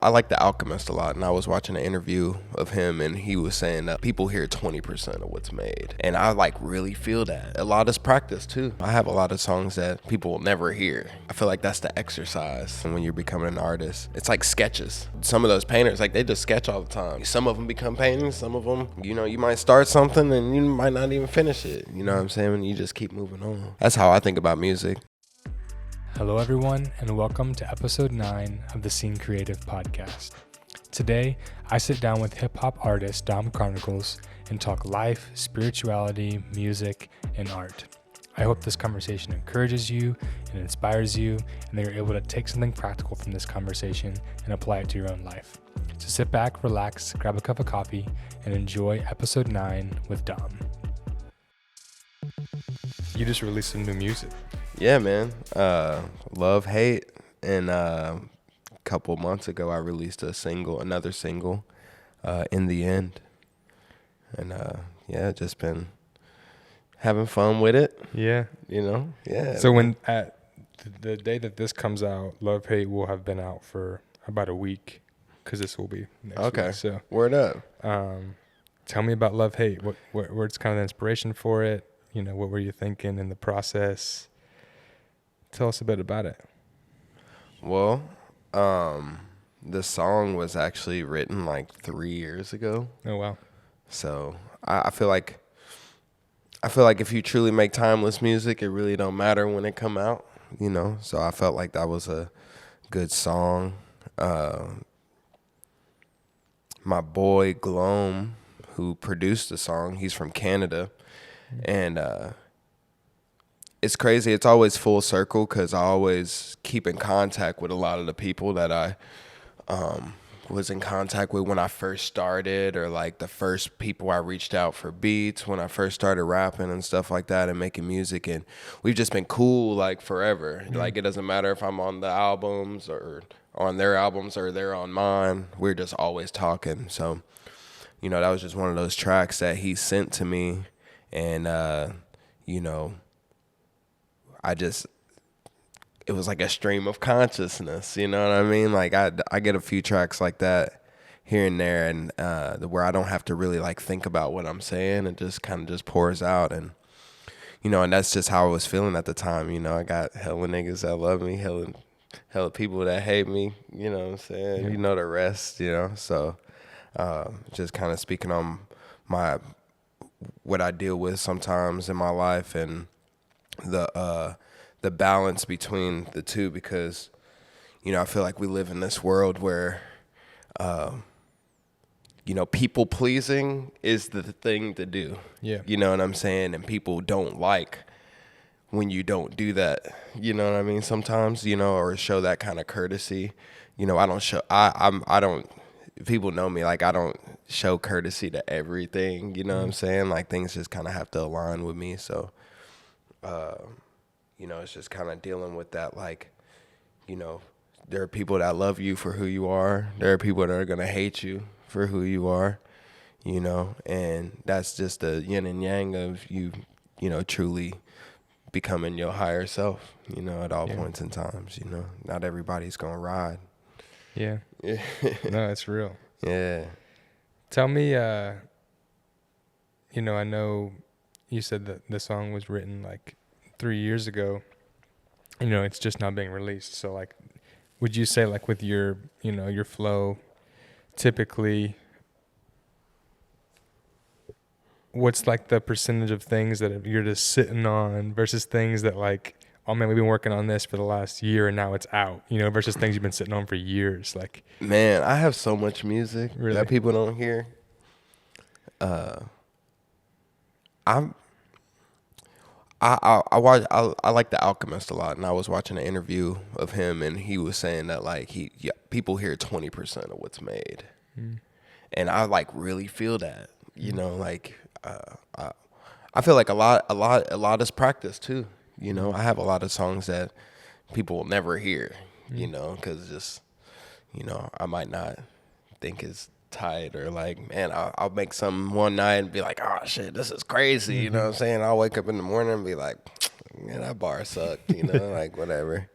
I like The Alchemist a lot, and I was watching an interview of him, and he was saying that people hear 20% of what's made, and I really feel that. A lot is practice too. I have a lot of songs that people will never hear. I feel like that's the exercise when you're becoming an artist. It's like sketches. Some of those painters, they just sketch all the time. Some of them become paintings. Some of them, you might start something and you might not even finish it. You know what I'm saying? And you just keep moving on. That's how I think about music. Hello everyone, and welcome to episode 9 of the Scene Creative Podcast. Today, I sit down with hip-hop artist Dom Chronicles and talk life, spirituality, music, and art. I hope this conversation encourages you and inspires you, and that you're able to take something practical from this conversation and apply it to your own life. So sit back, relax, grab a cup of coffee, and enjoy episode 9 with Dom. You just released some new music. Yeah, man. Love, Hate. And a couple months ago, I released another single, In the End. And just been having fun with it. Yeah. Yeah. So when at the day that this comes out, Love, Hate will have been out for about a week, because this will be next okay. week. So word up. Tell me about Love, Hate. What's kind of the inspiration for it? What were you thinking in the process? Tell us a bit about it. Well, the song was actually written 3 years ago. Oh, wow. So I feel like if you truly make timeless music, it really don't matter when it come out, So I felt like that was a good song. My boy Gloam, who produced the song, he's from Canada, and it's crazy. It's always full circle because I always keep in contact with a lot of the people that I was in contact with when I first started, or the first people I reached out for beats when I first started rapping and stuff like that and making music. And we've just been cool forever. Mm-hmm. It doesn't matter if I'm on the albums or on their albums or they're on mine. We're just always talking. So, that was just one of those tracks that he sent to me. And, it was like a stream of consciousness, you know what I mean? I get a few tracks like that here and there, and where I don't have to really think about what I'm saying. It just kind of just pours out, and and that's just how I was feeling at the time. I got hella niggas that love me, hella people that hate me. You know what I'm saying? Yeah. You know the rest. So just kind of speaking on what I deal with sometimes in my life, and the balance between the two, because I feel like we live in this world where people pleasing is the thing to do. Yeah. You know what I'm saying? And people don't like when you don't do that. You know what I mean? Sometimes, or show that kind of courtesy. I don't, people know me, I don't show courtesy to everything. You know what I'm saying? Things just kind of have to align with me. So, it's just kind of dealing with that, there are people that love you for who you are. There are people that are going to hate you for who you are, and that's just the yin and yang of you, truly becoming your higher self, at all points in times, Not everybody's going to ride. Yeah. No, it's real. Yeah. Tell me, I know you said that the song was written 3 years ago. It's just now being released. So would you say with your, your flow, typically what's the percentage of things that you're just sitting on versus things that oh man, we've been working on this for the last year and now it's out, versus things you've been sitting on for years? Man, I have so much music that people don't hear. I like The Alchemist a lot, and I was watching an interview of him, and he was saying that people hear 20% of what's made, and I really feel that. I feel like a lot is practice too. I have a lot of songs that people will never hear, because just I might not think is tight, or man, I'll make something one night and be like, oh shit, this is crazy. You know what I'm saying? I'll wake up in the morning and be like, man, that bar sucked, whatever.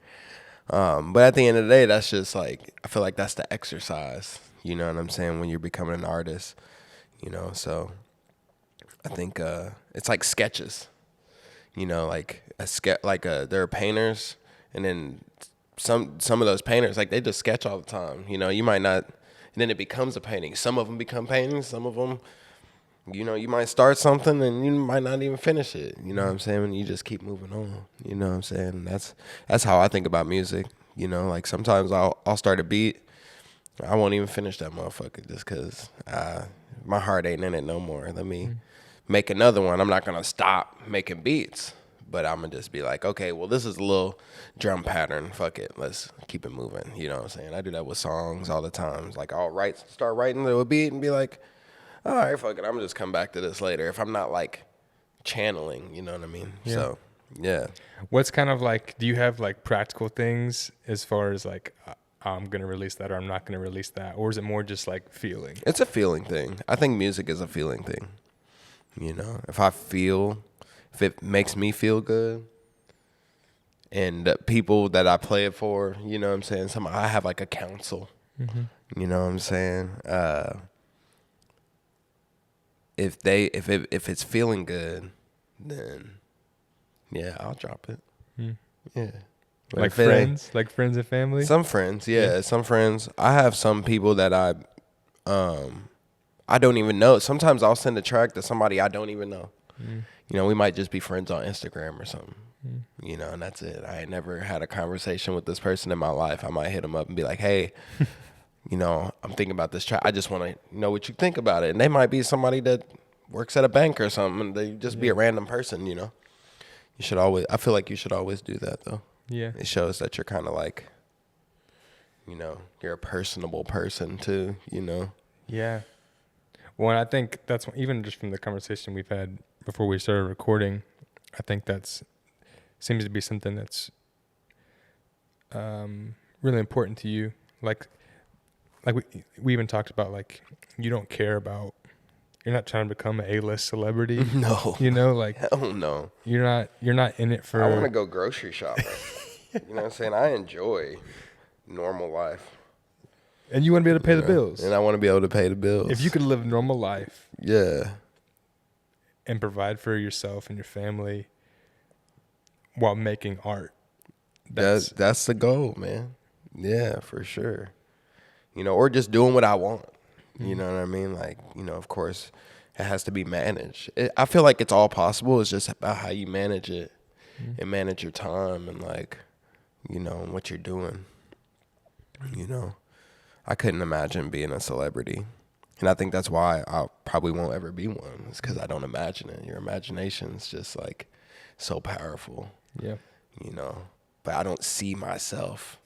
But at the end of the day, that's just like, I feel like that's the exercise, you know what I'm saying, when you're becoming an artist, you know. So I think it's like sketches, you know, like there are painters, and then some of those painters, like, they just sketch all the time, you know. You might not, and then it becomes a painting. Some of them become paintings, some of them, you know, you might start something and you might not even finish it. You know what I'm saying? And you just keep moving on. You know what I'm saying? That's how I think about music. You know, like, sometimes I'll start a beat, I won't even finish that motherfucker just because my heart ain't in it no more. Let me make another one. I'm not gonna stop making beats, but I'm gonna just be like, okay, well, this is a little drum pattern. Fuck it, let's keep it moving. You know what I'm saying? I do that with songs all the time. Like, I'll start writing to a beat and be like, all right, fuck it, I'm gonna just come back to this later if I'm not, like, channeling, you know what I mean? Yeah. So, yeah. What's kind of like, do you have like practical things as far as like, I'm going to release that or I'm not going to release that? Or is it more just like feeling? It's a feeling thing. I think music is a feeling thing. You know, if it makes me feel good, and the people that I play it for, you know what I'm saying? I have like a council, you know what I'm saying? If it's feeling good, then yeah, I'll drop it. Yeah. But Like if it ain't- friends and family? Some friends, yeah, some friends. I have some people that I don't even know. Sometimes I'll send a track to somebody I don't even know. You know, we might just be friends on Instagram or something. You know, and that's it. I ain't never had a conversation with this person in my life. I might hit them up and be like, hey, you know, I'm thinking about this track. I just want to know what you think about it. And they might be somebody that works at a bank or something. And they just be a random person, you know. I feel like you should always do that, though. Yeah. It shows that you're kind of like, you know, you're a personable person too, you know. Yeah. Well, and I think that's even just from the conversation we've had before we started recording, I think seems to be something that's really important to you. Like we even talked about, like, you don't care about, you're not trying to become an A-list celebrity. No. You know, like, Hell no. you're not in it for. I want to go grocery shopping. You know what I'm saying? I enjoy normal life. And you want to be able to pay the know? bills. And I want to be able to pay the bills. If you could live a normal life. Yeah. And provide for yourself and your family while making art. That's the goal, man. Yeah, for sure. You know, or just doing what I want. You know what I mean? Like, you know, of course, it has to be managed. I feel like it's all possible. It's just about how you manage it and manage your time and, like, you know, what you're doing. You know, I couldn't imagine being a celebrity. And I think that's why I probably won't ever be one. It's because I don't imagine it. Your imagination's just, like, so powerful. Yeah. You know, but I don't see myself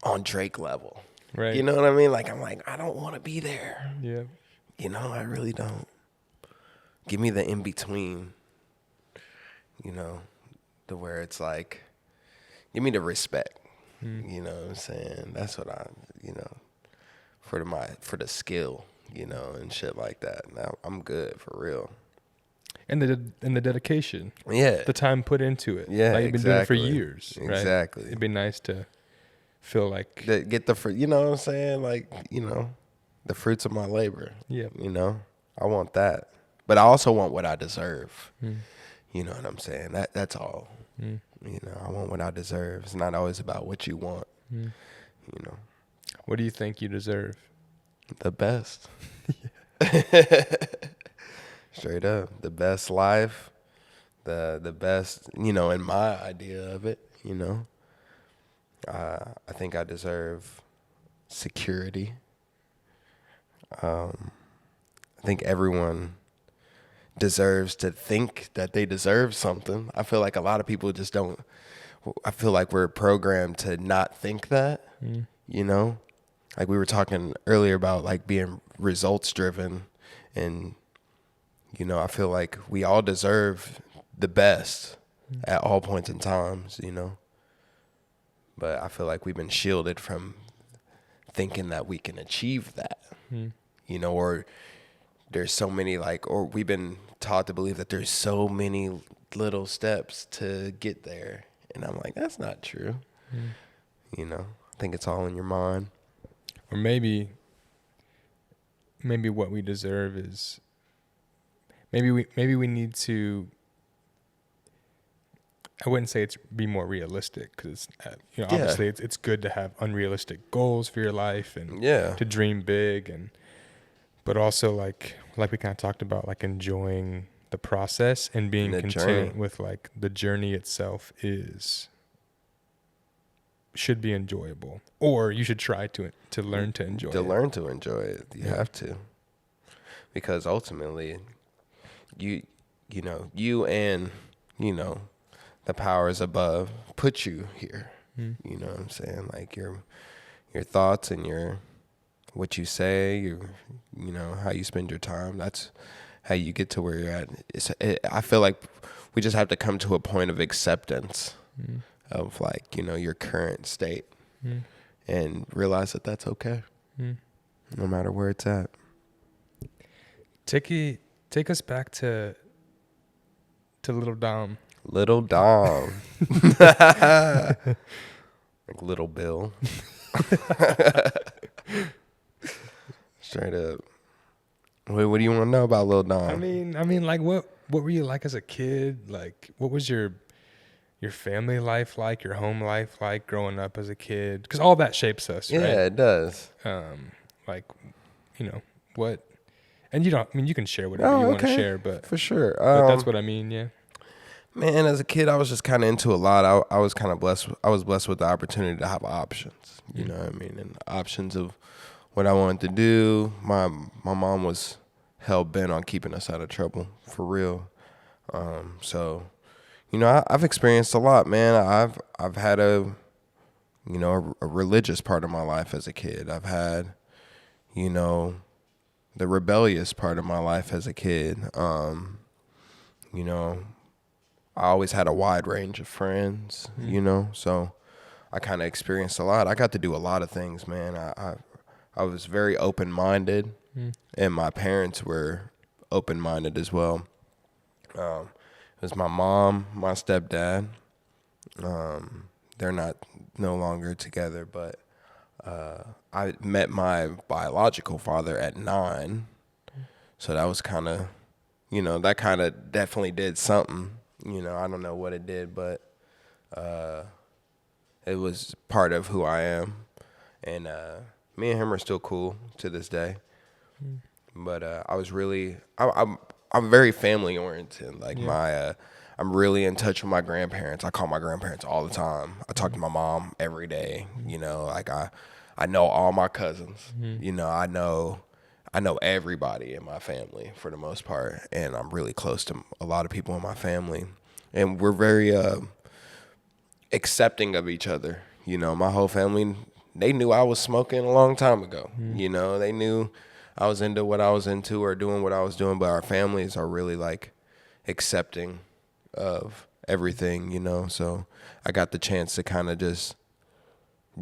on Drake level. Right. You know what I mean? Like, I'm like, I don't want to be there. Yeah. You know, I really don't. Give me the in-between, you know, to where it's like, give me the respect. You know what I'm saying? That's what you know, for the skill, you know, and shit like that. Now, I'm good, for real. And the dedication. Yeah. The time put into it. Yeah, Like, you've been doing it for exactly. years. Right? Exactly. It'd be nice to feel like. Get you know what I'm saying? Like, you know, the fruits of my labor. Yeah. You know, I want that. But I also want what I deserve. You know what I'm saying? That's all. You know, I want what I deserve. It's not always about what you want. You know. What do you think you deserve? The best. Straight up. The best life. The best, you know, in my idea of it, you know. I think I deserve security. I think everyone deserves to think that they deserve something. I feel like a lot of people just don't. I feel like we're programmed to not think that, you know? Like, we were talking earlier about, like, being results driven, and, you know, I feel like we all deserve the best at all points in times, you know? But I feel like we've been shielded from thinking that we can achieve that, you know, or there's so many, like, or we've been taught to believe that there's so many little steps to get there. And I'm like, that's not true. I think it's all in your mind. Or maybe what we deserve is maybe we need to. I wouldn't say it's be more realistic because obviously it's good to have unrealistic goals for your life and to dream big but also like we kind of talked about, like enjoying the process and being content with like the journey itself should be enjoyable, or you should try to learn to enjoy it. To learn to enjoy it, you have to, because ultimately, you and the powers above put you here. You know what I'm saying? Like your thoughts and what you say, how you spend your time. That's how you get to where you're at. I feel like we just have to come to a point of acceptance of like, your current state and realize that that's okay. No matter where it's at. Take us back to little Dom. Little Dom. Like Little Bill. Straight up. What do you want to know about Little Dom? I mean, like what were you like as a kid? Like, what was your family life like? Your home life like growing up as a kid? Because all that shapes us, right? Yeah, it does. Like, what? And you don't. I mean, you can share whatever you want to share, but for sure. But that's what I mean. Yeah. Man, as a kid, I was just kind of into a lot. I was kind of blessed. I was blessed with the opportunity to have options. You know what I mean? And options of what I wanted to do. My mom was hell bent on keeping us out of trouble, for real. So, I've experienced a lot, man. I've had a religious part of my life as a kid. I've had, the rebellious part of my life as a kid. I always had a wide range of friends, so I kind of experienced a lot. I got to do a lot of things, man. I was very open-minded, and my parents were open-minded as well. It was my mom, my stepdad. They're no longer together, but I met my biological father at 9, so that was kind of, that kind of definitely did something. I don't know what it did, but it was part of who I am. And me and him are still cool to this day. But I was really, I'm very family oriented. Like I'm really in touch with my grandparents. I call my grandparents all the time. I talk to my mom every day. Like I know all my cousins. I know everybody in my family for the most part, and I'm really close to a lot of people in my family, and we're very accepting of each other. My whole family, they knew I was smoking a long time ago. They knew I was into what I was into or doing what I was doing, but our families are really like accepting of everything, so I got the chance to kind of just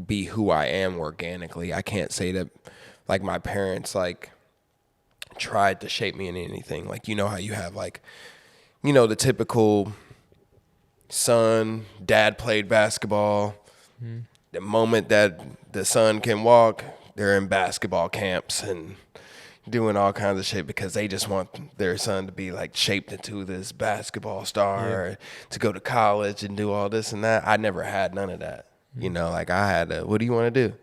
be who I am organically. I can't say that like my parents like tried to shape me in anything. Like, how you have like, the typical son, dad played basketball. The moment that the son can walk, they're in basketball camps and doing all kinds of shit because they just want their son to be like shaped into this basketball star, to go to college and do all this and that. I never had none of that. Like I had what do you want to do?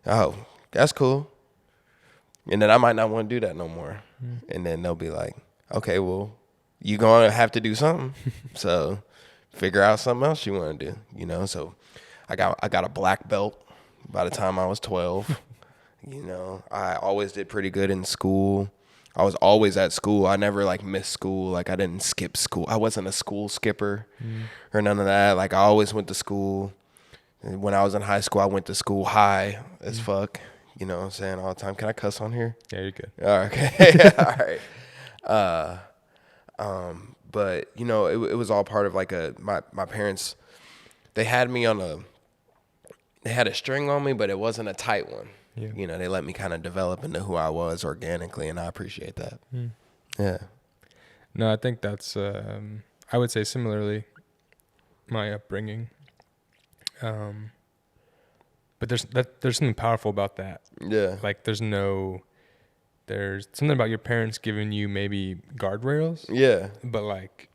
Oh, that's cool. And then I might not want to do that no more. And then they'll be like, okay, well, you going to have to do something. So figure out something else you want to do, So I got a black belt by the time I was 12. I always did pretty good in school. I was always at school. I never like missed school. Like I didn't skip school. I wasn't a school skipper or none of that. Like I always went to school. And when I was in high school, I went to school high as fuck. You know what I'm saying, all the time. Can I cuss on here? Yeah, you're good. All right, okay. All right. But it was all part of like my parents. They had a string on me, but it wasn't a tight one. Yeah. They let me kind of develop into who I was organically, and I appreciate that. Yeah. No, I think that's. I would say similarly, my upbringing. But there's something powerful about that. Yeah. Like there's something about your parents giving you maybe guardrails, Yeah. but like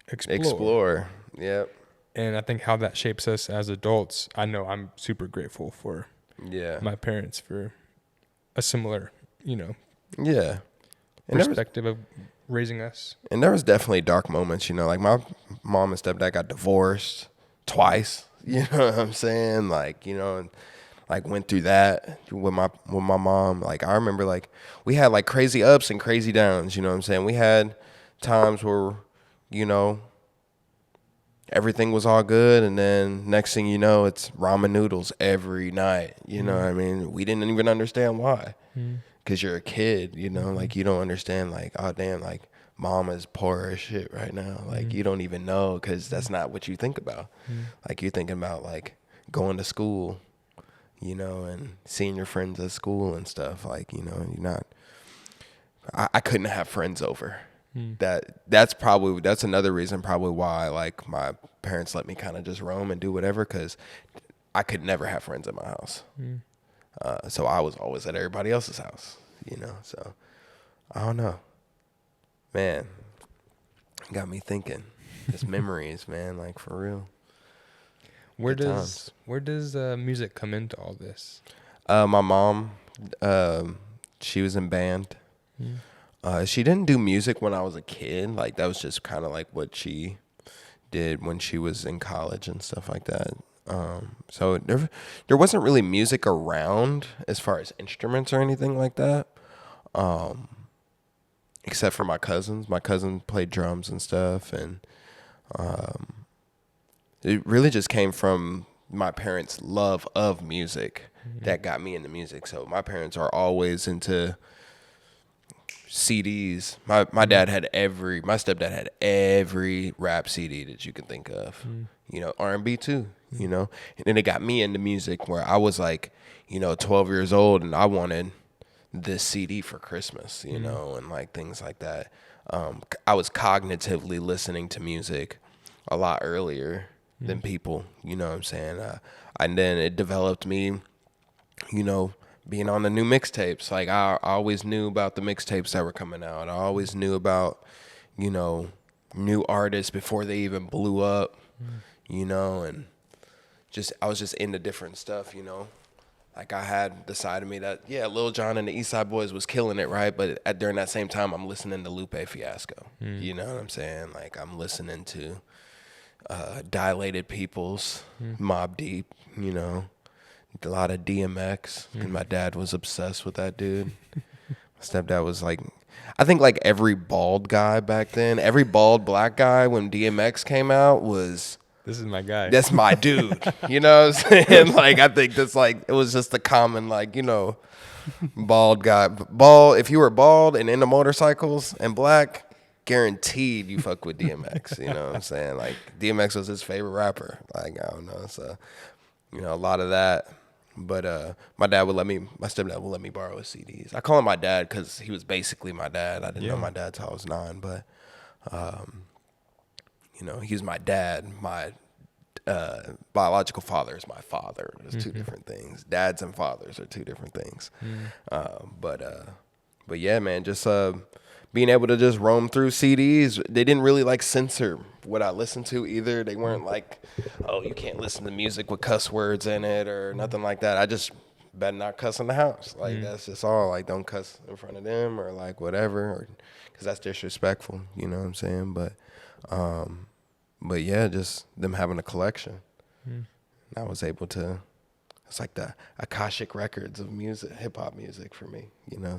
Explore. Yep. And I think how that shapes us as adults, I know I'm super grateful for Yeah. my parents for a similar, Yeah. And perspective of raising us. And there was definitely dark moments, like my mom and stepdad got divorced twice. You know what I'm saying? Like, and like went through that with my mom. Like I remember like we had like crazy ups and crazy downs, you know what I'm saying? We had times where, everything was all good, and then next thing you know, it's ramen noodles every night. You know what I mean? We didn't even understand why. Because you're a kid, like you don't understand, like, oh damn, like mom is poor as shit right now. Like you don't even know, because that's not what you think about. Like you're thinking about like going to school, and seeing your friends at school and stuff. Like, you're not, I couldn't have friends over. That's another reason probably why like my parents let me kind of just roam and do whatever, because I could never have friends at my house. So I was always at everybody else's house, so I don't know, man, got me thinking. Just memories, man, like for real. Where does music come into all this? My mom, she was in band. She didn't do music when I was a kid. Like that was just kind of like what she did when she was in college and stuff like that. So there wasn't really music around as far as instruments or anything like that. Except for my cousins. My cousin played drums and stuff, and it really just came from my parents' love of music that got me into music. So my parents are always into CDs. My stepdad had every rap CD that you can think of. R&B too, And then it got me into music where I was like, 12 years old, and I wanted this CD for Christmas, and like things like that. I was cognitively listening to music a lot earlier than people, you know what I'm saying? And then it developed me, being on the new mixtapes. Like I always knew about the mixtapes that were coming out. I always knew about, new artists before they even blew up, and I was just into different stuff, Like I had the side of me that, Lil Jon and the East Side Boys was killing it, right? But during that same time, I'm listening to Lupe Fiasco. You know what I'm saying? Like I'm listening to Dilated Peoples, Mobb Deep, a lot of DMX, and my dad was obsessed with that dude. My stepdad was like, I think like every bald guy back then, every bald black guy when DMX came out was, this is my guy. That's my dude. You know what I'm saying? Like I think that's like, it was just the common like, bald guy. If you were bald and into motorcycles and black, guaranteed you fuck with DMX. You know what I'm saying? Like DMX was his favorite rapper. Like I don't know, so a lot of that. But my stepdad would let me borrow his CDs. I call him my dad because he was basically my dad. I didn't know my dad till I was 9, but he was my dad. My biological father is my father. There's two different things. Dads and fathers are two different things. But yeah, man, just being able to just roam through CDs. They didn't really like censor what I listened to either. They weren't like, oh, you can't listen to music with cuss words in it or nothing like that. I just better not cuss in the house. Like that's just all. Like don't cuss in front of them or like whatever, because that's disrespectful. You know what I'm saying? But yeah, just them having a collection. I was able to. It's like the Akashic records of music, hip hop music for me.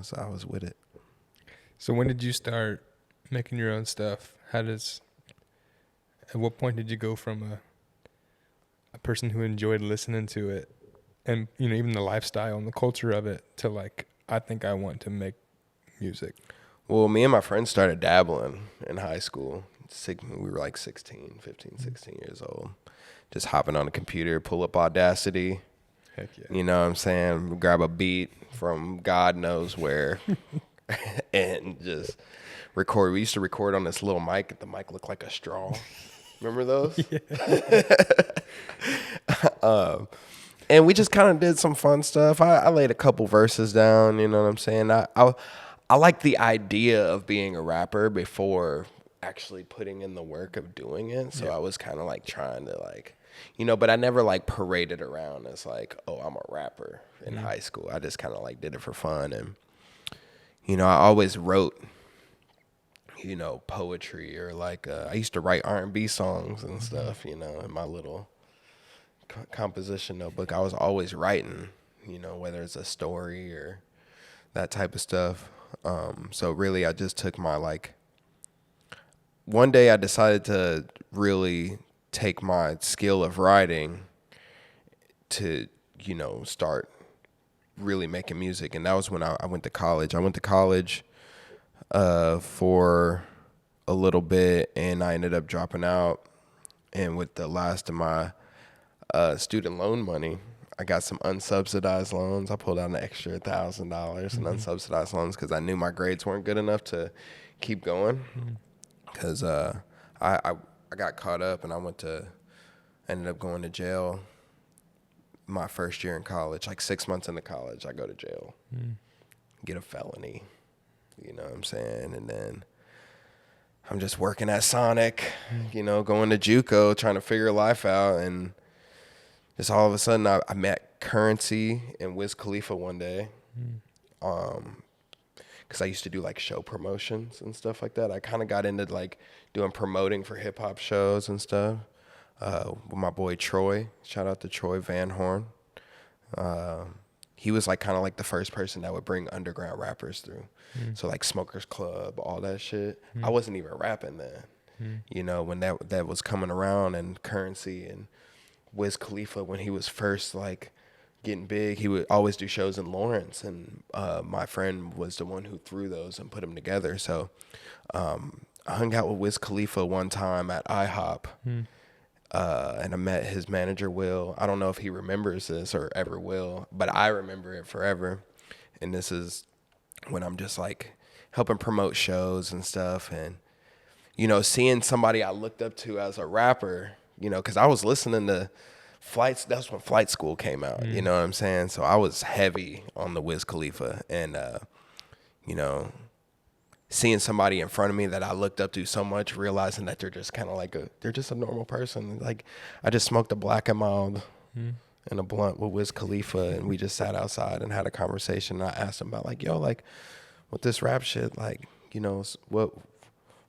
So I was with it. So when did you start making your own stuff? At what point did you go from a person who enjoyed listening to it and, even the lifestyle and the culture of it to like, I think I want to make music? Well, me and my friends started dabbling in high school. We were like 16 years old. Just hopping on the computer, pull up Audacity. Heck yeah. You know what I'm saying? Grab a beat from God knows where. And just record. We used to record on this little mic. The mic looked like a straw. Remember those? Yeah. And we just kind of did some fun stuff. I laid a couple verses down, you know what I'm saying? I like the idea of being a rapper before actually putting in the work of doing it. So I was kind of like trying to like, but I never like paraded around as like, oh, I'm a rapper in high school. I just kind of like did it for fun. And, I always wrote, poetry or like I used to write R&B songs and stuff, in my little composition notebook. I was always writing, whether it's a story or that type of stuff. So really I just took my one day I decided to really take my skill of writing to, start really making music. And that was when I went to college. I went to college for a little bit and I ended up dropping out. And with the last of my student loan money, I got some unsubsidized loans. I pulled out an extra $1,000 in unsubsidized loans because I knew my grades weren't good enough to keep going. Because I got caught up and ended up going to jail my first year in college. Like 6 months into college, I go to jail, get a felony. You know what I'm saying? And then I'm just working at Sonic, going to JUCO, trying to figure life out, and just all of a sudden, I met Currency and Wiz Khalifa one day, because I used to do like show promotions and stuff like that. I kind of got into like doing promoting for hip hop shows and stuff with my boy Troy. Shout out to Troy Van Horn. He was like kind of like the first person that would bring underground rappers through. So like Smokers Club, all that shit. I wasn't even rapping then, when that was coming around, and Currency and Wiz Khalifa, when he was first like getting big, he would always do shows in Lawrence, and my friend was the one who threw those and put them together. So I hung out with Wiz Khalifa one time at IHOP, and I met his manager, Will. I don't know if he remembers this or ever will, but I remember it forever. And this is when I'm just like helping promote shows and stuff, and seeing somebody I looked up to as a rapper, because I was listening to Flights. That's when Flight School came out. You know what I'm saying? So I was heavy on the Wiz Khalifa, and seeing somebody in front of me that I looked up to so much, realizing that they're just kind of like they're just a normal person. Like I just smoked a Black and Mild and a blunt with Wiz Khalifa, and we just sat outside and had a conversation. And I asked him about like, yo, like with this rap shit, like,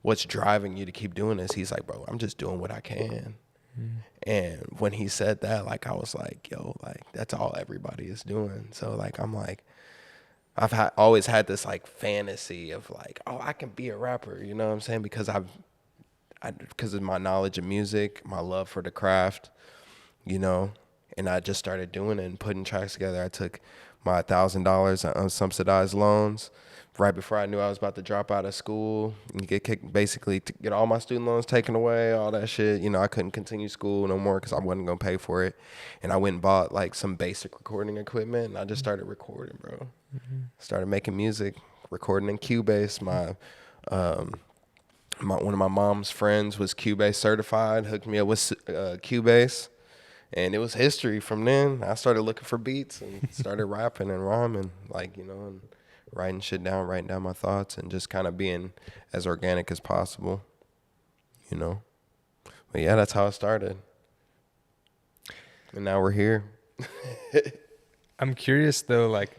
what's driving you to keep doing this? He's like, bro, I'm just doing what I can. And when he said that, like, I was like, yo, like, that's all everybody is doing. So, like, I'm like, always had this, like, fantasy of, like, oh, I can be a rapper, you know what I'm saying? Because because of my knowledge of music, my love for the craft, and I just started doing it and putting tracks together. I took my $1,000 in unsubsidized loans right before I knew I was about to drop out of school and get kicked, basically to get all my student loans taken away, all that shit. I couldn't continue school no more because I wasn't going to pay for it. And I went and bought like some basic recording equipment, and I just started recording, bro. Started making music, recording in Cubase. One of my mom's friends was Cubase certified, hooked me up with Cubase. And it was history from then. I started looking for beats and started rapping and rhyming, like, and writing shit down, writing down my thoughts, and just kind of being as organic as possible, But yeah, that's how it started. And now we're here. I'm curious though, like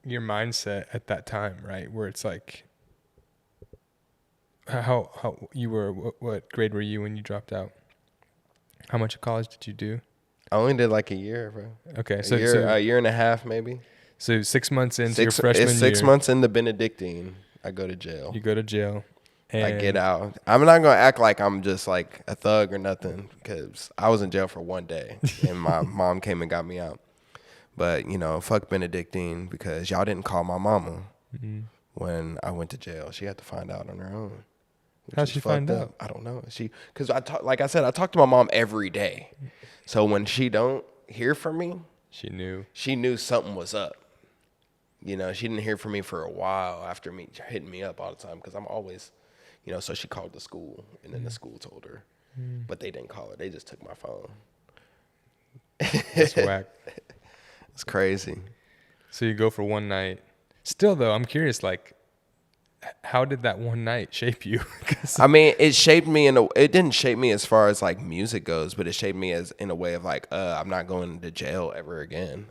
your mindset at that time, right? Where it's like, how you were, what grade were you when you dropped out? How much of college did you do? I only did like a year, bro. Okay, a year and a half, maybe. So 6 months into your freshman year. 6 months into Benedictine, I go to jail. You go to jail. And I get out. I'm not going to act like I'm just like a thug or nothing, because I was in jail for one day and my mom came and got me out. But, fuck Benedictine, because y'all didn't call my mama when I went to jail. She had to find out on her own. How'd she find out? I don't know. Because like I said, I talk to my mom every day. So when she don't hear from me, she knew something was up. She didn't hear from me for a while after me hitting me up all the time, because I'm always, so she called the school, and then the school told her. But they didn't call her. They just took my phone. That's whack. It's crazy. So you go for one night. Still, though, I'm curious, like, how did that one night shape you? I mean, it shaped me it didn't shape me as far as like music goes, but it shaped me as in a way of like, I'm not going to jail ever again.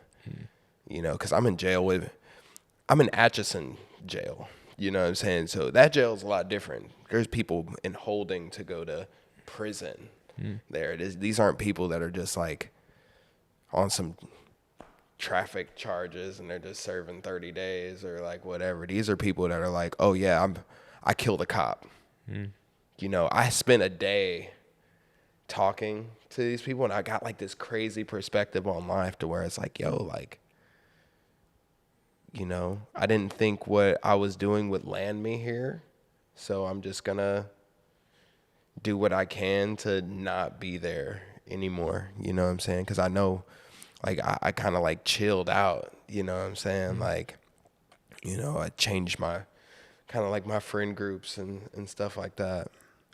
You know, because I'm in Atchison jail. You know what I'm saying? So that jail is a lot different. There's people in holding to go to prison. There it is. These aren't people that are just like on some traffic charges and they're just serving 30 days or like whatever. These are people that are like, oh yeah, I killed a cop. You know, I spent a day talking to these people and I got like this crazy perspective on life to where it's like, yo, like, you know, I didn't think what I was doing would land me here. So I'm just gonna do what I can to not be there anymore. You know what I'm saying? Because I know, like, I kind of like chilled out. You know what I'm saying? Like, you know, I changed my kind of like my friend groups and stuff like that.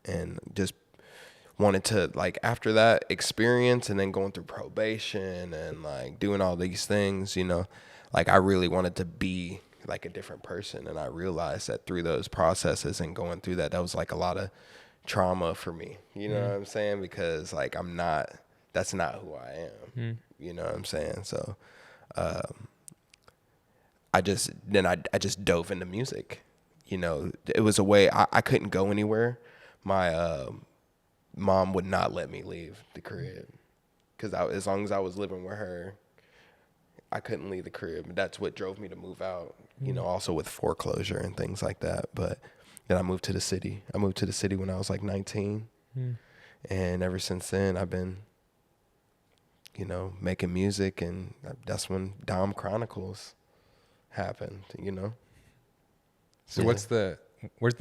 And just wanted to, like, after that experience and then going through probation and like doing all these things, you know, like I really wanted to be like a different person. And I realized that through those processes and going through that was like a lot of trauma for me. You know what I'm saying? Because like that's not who I am. You know what I'm saying? So I just dove into music. You know, it was a way I couldn't go anywhere. My mom would not let me leave the crib because as long as I was living with her, I couldn't leave the crib. That's what drove me to move out, you know, also with foreclosure and things like that. But then I moved to the city. I moved to the city when I was like 19. And ever since then, I've been, you know, making music. And that's when Dom Chronicles happened, you know. So where's the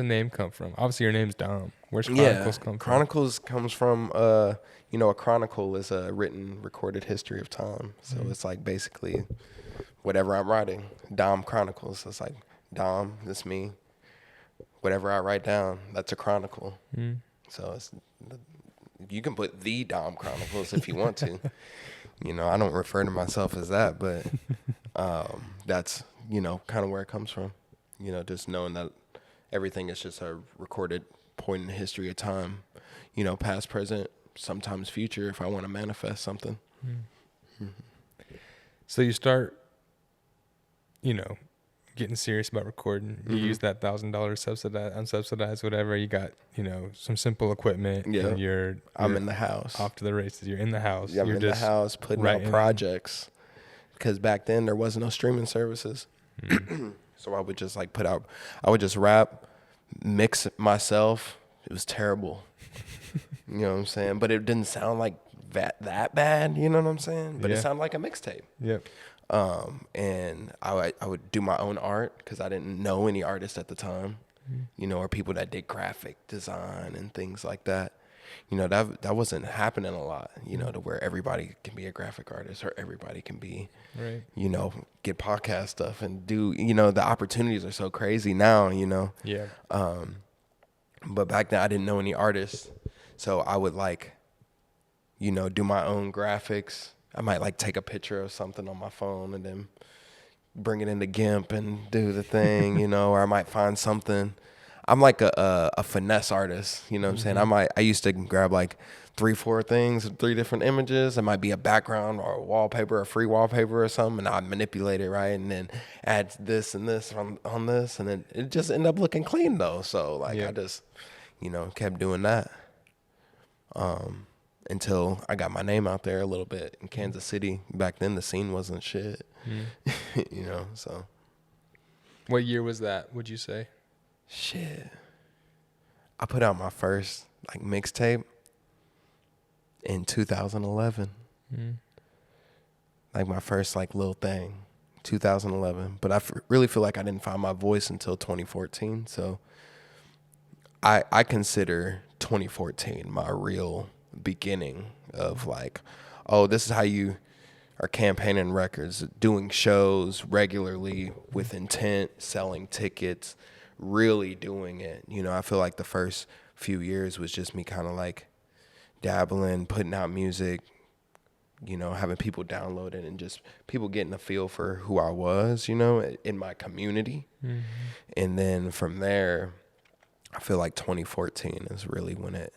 name come from? Obviously, your name's Dom. Where's Chronicles come from? Chronicles comes from, you know, a chronicle is a written, recorded history of time. So it's like basically whatever I'm writing, Dom Chronicles. It's like Dom, that's me. Whatever I write down, that's a chronicle. So you can put the Dom Chronicles if you want to. You know, I don't refer to myself as that, but that's, you know, kind of where it comes from. You know, just knowing that everything is just a recorded point in the history of time, you know, past, present, sometimes future, if I want to manifest something. So you start, you know, getting serious about recording. You use that $1,000 subsidized, unsubsidized, whatever. You got, you know, some simple equipment. Yeah. And you're I'm in the house. Off to the races. You're in the house. Yeah, I'm you're in the house putting out projects. Because back then there wasn't no streaming services. So I would just like I would just rap, mix myself. It was terrible. You know what I'm saying? But it didn't sound like that bad, you know what I'm saying? But it sounded like a mixtape. Yep. And I would do my own art because I didn't know any artists at the time, you know, or people that did graphic design and things like that. You know, that wasn't happening a lot, you know, to where everybody can be a graphic artist or everybody can be, right, you know, get podcast stuff and do, you know, the opportunities are so crazy now, you know. Yeah. But back then I didn't know any artists. So I would like, you know, do my own graphics. I might like take a picture of something on my phone and then bring it into GIMP and do the thing, you know, or I might find something. I'm like a finesse artist, you know what I'm saying? I used to grab like 3-4 things, 3 different images. It might be a background or a wallpaper, a free wallpaper or something, and I'd manipulate it, right? And then add this and this on this, and then it just ended up looking clean though. So like I just, you know, kept doing that until I got my name out there a little bit in Kansas City. Back then the scene wasn't shit, you know, so. What year was that, would you say? Shit. I put out my first like mixtape in 2011. Like my first like little thing, 2011. But I really feel like I didn't find my voice until 2014. So I consider 2014 my real beginning of like, oh, this is how you are campaigning records, doing shows regularly with intent, selling tickets, really doing it. You know, I feel like the first few years was just me kind of like dabbling, putting out music, having people download it and just people getting a feel for who I was, in my community. Mm-hmm. And then from there, I feel like 2014 is really when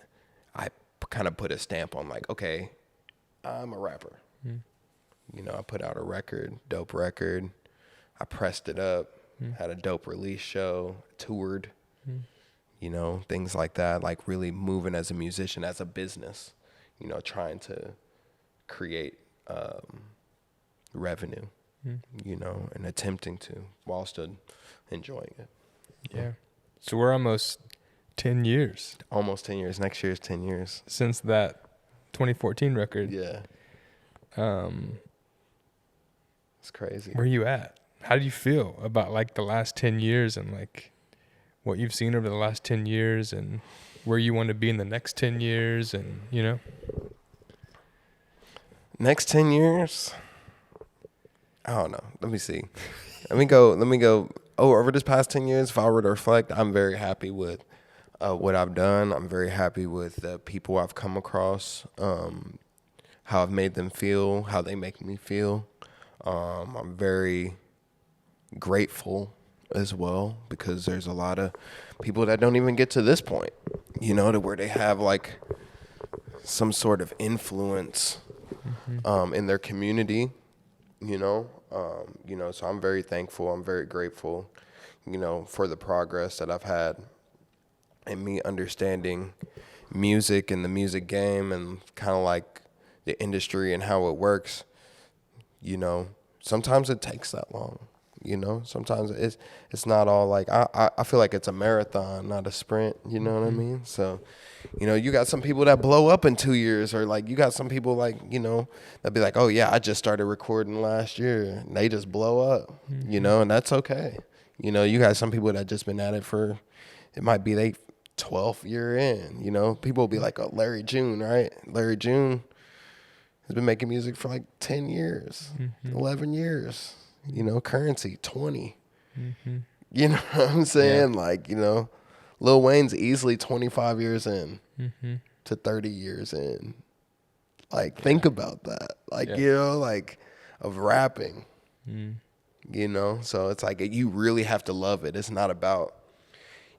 I kind of put a stamp on like, okay, I'm a rapper. I put out a record, dope record. I pressed it up, had a dope release show, toured, things like that, like really moving as a musician, as a business, trying to create revenue, and attempting to while still enjoying it. Yeah. So we're almost 10 years. Almost 10 years. Next year is 10 years. Since that 2014 record. Yeah. It's crazy. Where are you at? How do you feel about like the last 10 years and like what you've seen over the last 10 years and where you want to be in the next 10 years and, Next 10 years? I don't know. Let me see. Let me go. Over this past 10 years, if I were to reflect, I'm very happy with what I've done. I'm very happy with the people I've come across, how I've made them feel, how they make me feel. I'm very grateful as well because there's a lot of people that don't even get to this point, to where they have like some sort of influence in their community, so I'm very thankful. I'm very grateful, for the progress that I've had and me understanding music and the music game and kind of like the industry and how it works. Sometimes it takes that long, sometimes it's not all like, I feel like it's a marathon, not a sprint, you know what I mean? So, you got some people that blow up in 2 years, or like you got some people like, that be like, oh yeah, I just started recording last year and they just blow up, and that's okay. You got some people that just been at it for, it might be they 12th year in, people will be like, oh, Larry June, right? Larry June has been making music for like 10 years, 11 years, Currency 20, you know what I'm saying? Yeah. Like, Lil Wayne's easily 25 years in to 30 years in. Like, think about that. Like, like of rapping, so it's like, you really have to love it. It's not about,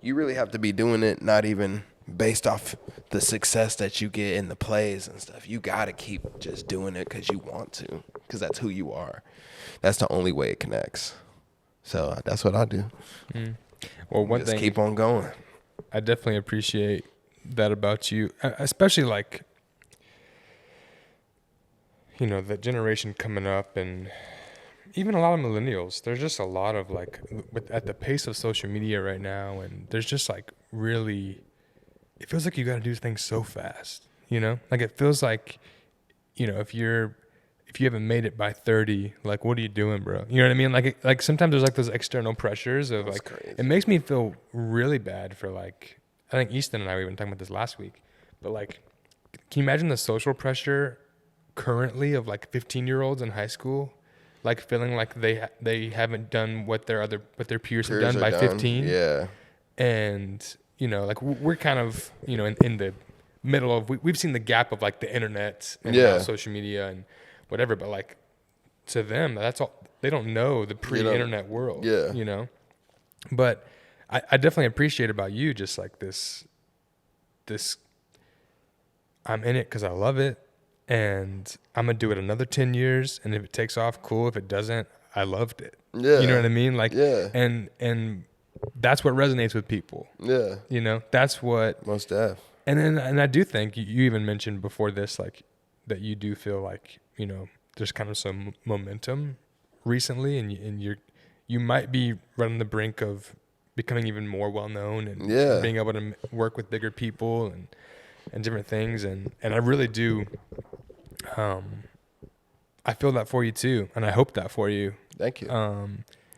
you really have to be doing it, not even based off the success that you get in the plays and stuff. You got to keep just doing it because you want to, because that's who you are. That's the only way it connects. So that's what I do. Well, one just thing, keep on going. I definitely appreciate that about you, especially like, the generation coming up and even a lot of millennials. There's just a lot of like, at the pace of social media right now, and there's just like really, it feels like you got to do things so fast, like it feels like, if you haven't made it by 30, like, what are you doing, bro? You know what I mean? Like sometimes there's like those external pressures of, that's like, crazy. It makes me feel really bad for like, I think Easton and I were even talking about this last week, but like, can you imagine the social pressure currently of like 15-year-olds in high school, like feeling like they haven't done what their peers have done by 15? Yeah. And, like we're kind of, in the middle of, we've seen the gap of like the internet and now social media and whatever, but like to them, that's all, they don't know the pre-internet world, but I definitely appreciate about you just like this I'm in it because I love it and I'm gonna do it another 10 years, and if it takes off, cool. If it doesn't, I loved it. You know what I mean? Like, and that's what resonates with people. That's what most def. And I do think you even mentioned before this, like, that you do feel like, there's kind of some momentum recently, and you might be running the brink of becoming even more well known and being able to work with bigger people and different things, and I really do. I feel that for you too, and I hope that for you. Thank you.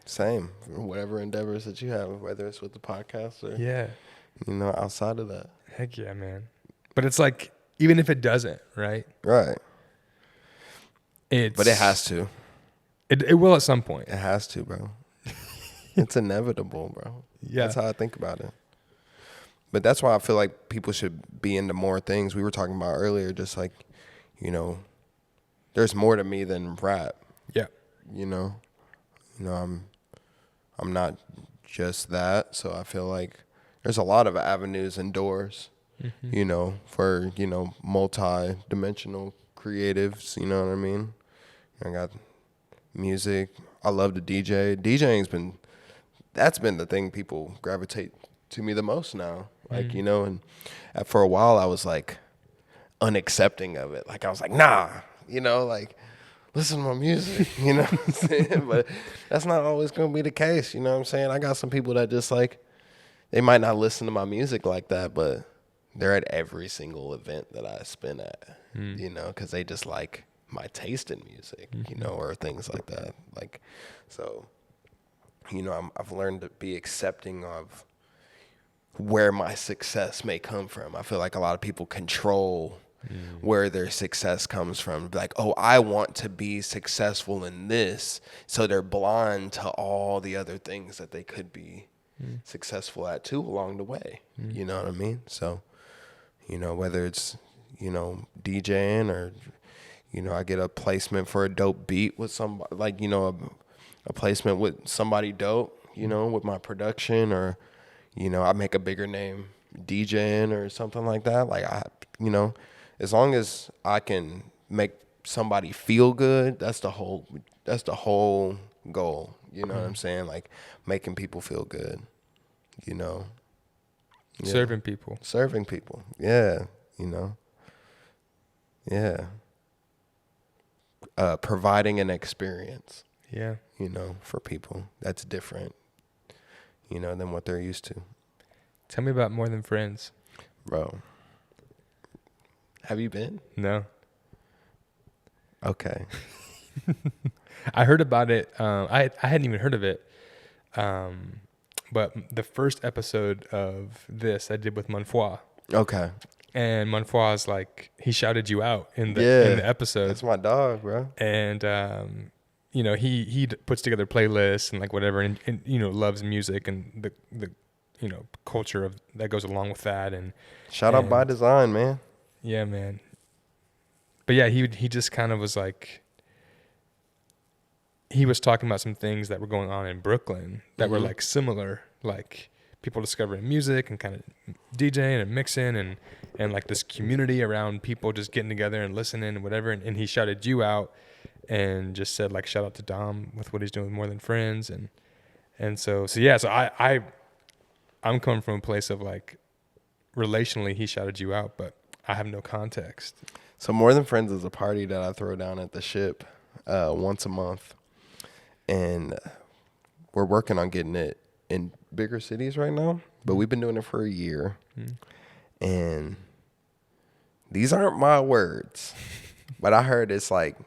Same, whatever endeavors that you have, whether it's with the podcast or outside of that. Heck yeah, man. But it's like, even if it doesn't, right? Right. But it has to. It will at some point. It has to, bro. It's inevitable, bro. Yeah. That's how I think about it. But that's why I feel like people should be into more things. We were talking about earlier, just like, there's more to me than rap. Yeah. You know, I'm not just that. So I feel like there's a lot of avenues and doors, you know, for, you know, multi-dimensional creatives, you know what I mean? I got music. I love to DJ. That's been the thing people gravitate to me the most now. Like, you know, and for a while I was like unaccepting of it. Like I was like, nah, you know, like listen to my music, you know what I'm saying? But that's not always going to be the case, you know what I'm saying? I got some people that just like, they might not listen to my music like that, but they're at every single event that I spin at, you know, because they just like my taste in music, you know, or things like that. Like, so, you know, I've learned to be accepting of where my success may come from. I feel like a lot of people control where their success comes from. Like, oh, I want to be successful in this. So they're blind to all the other things that they could be successful at too along the way. You know what I mean? So, you know, whether it's, you know, DJing or, you know, I get a placement for a dope beat with somebody, like, you know, a placement with somebody dope, you know, with my production, or, you know, I make a bigger name DJing or something like that. Like, you know, as long as I can make somebody feel good, that's the whole goal. You know what I'm saying? Like making people feel good, you know. Yeah. Serving people. Yeah. You know. Yeah. Providing an experience. Yeah. You know, for people that's different, you know, than what they're used to. Tell me about More Than Friends. Bro. Have you been? No. Okay. I heard about it. I hadn't even heard of it. But the first episode of this I did with Monfoy. Okay. And Monfoy's like, he shouted you out in the episode. That's my dog, bro. And you know, he puts together playlists and like whatever, and you know, loves music and the you know, culture of that goes along with that. And shout out By Design, man. Yeah, man. But yeah, he just kind of was like, he was talking about some things that were going on in Brooklyn that were like similar, like people discovering music and kind of DJing and mixing and like this community around people just getting together and listening and whatever. And he shouted you out and just said like, shout out to Dom with what he's doing with More Than Friends. And so yeah, so I'm coming from a place of like, relationally, he shouted you out, but I have no context. So More Than Friends is a party that I throw down at the Ship once a month. And we're working on getting it in bigger cities right now, but we've been doing it for a year. And these aren't my words, but I heard it's like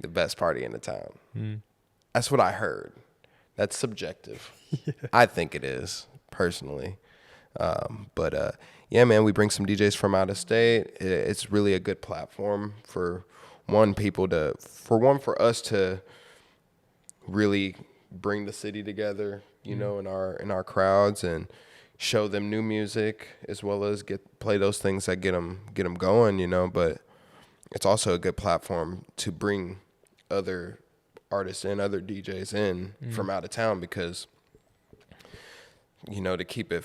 the best party in the town. That's what I heard. That's subjective. Yeah. I think it is, personally. But yeah, man, we bring some DJs from out of state. It's really a good platform for for us to really bring the city together, you know, in our crowds, and show them new music, as well as play those things that get them going, you know. But it's also a good platform to bring other artists and other DJs in from out of town, because, you know, to keep it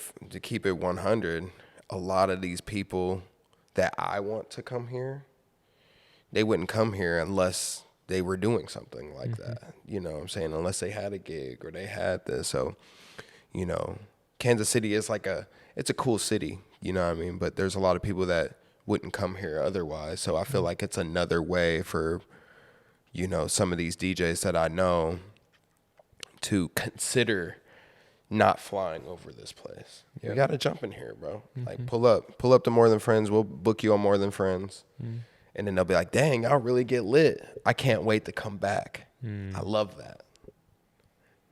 100, a lot of these people that I want to come here, they wouldn't come here unless they were doing something like that. You know what I'm saying? Unless they had a gig or they had this. So, you know, Kansas City is it's a cool city, you know what I mean? But there's a lot of people that wouldn't come here otherwise. So I feel like it's another way for, you know, some of these DJs that I know to consider not flying over this place. Yep. You got to jump in here, bro. Like pull up to More Than Friends. We'll book you on More Than Friends. And then they'll be like, dang, y'all really get lit. I can't wait to come back. I love that.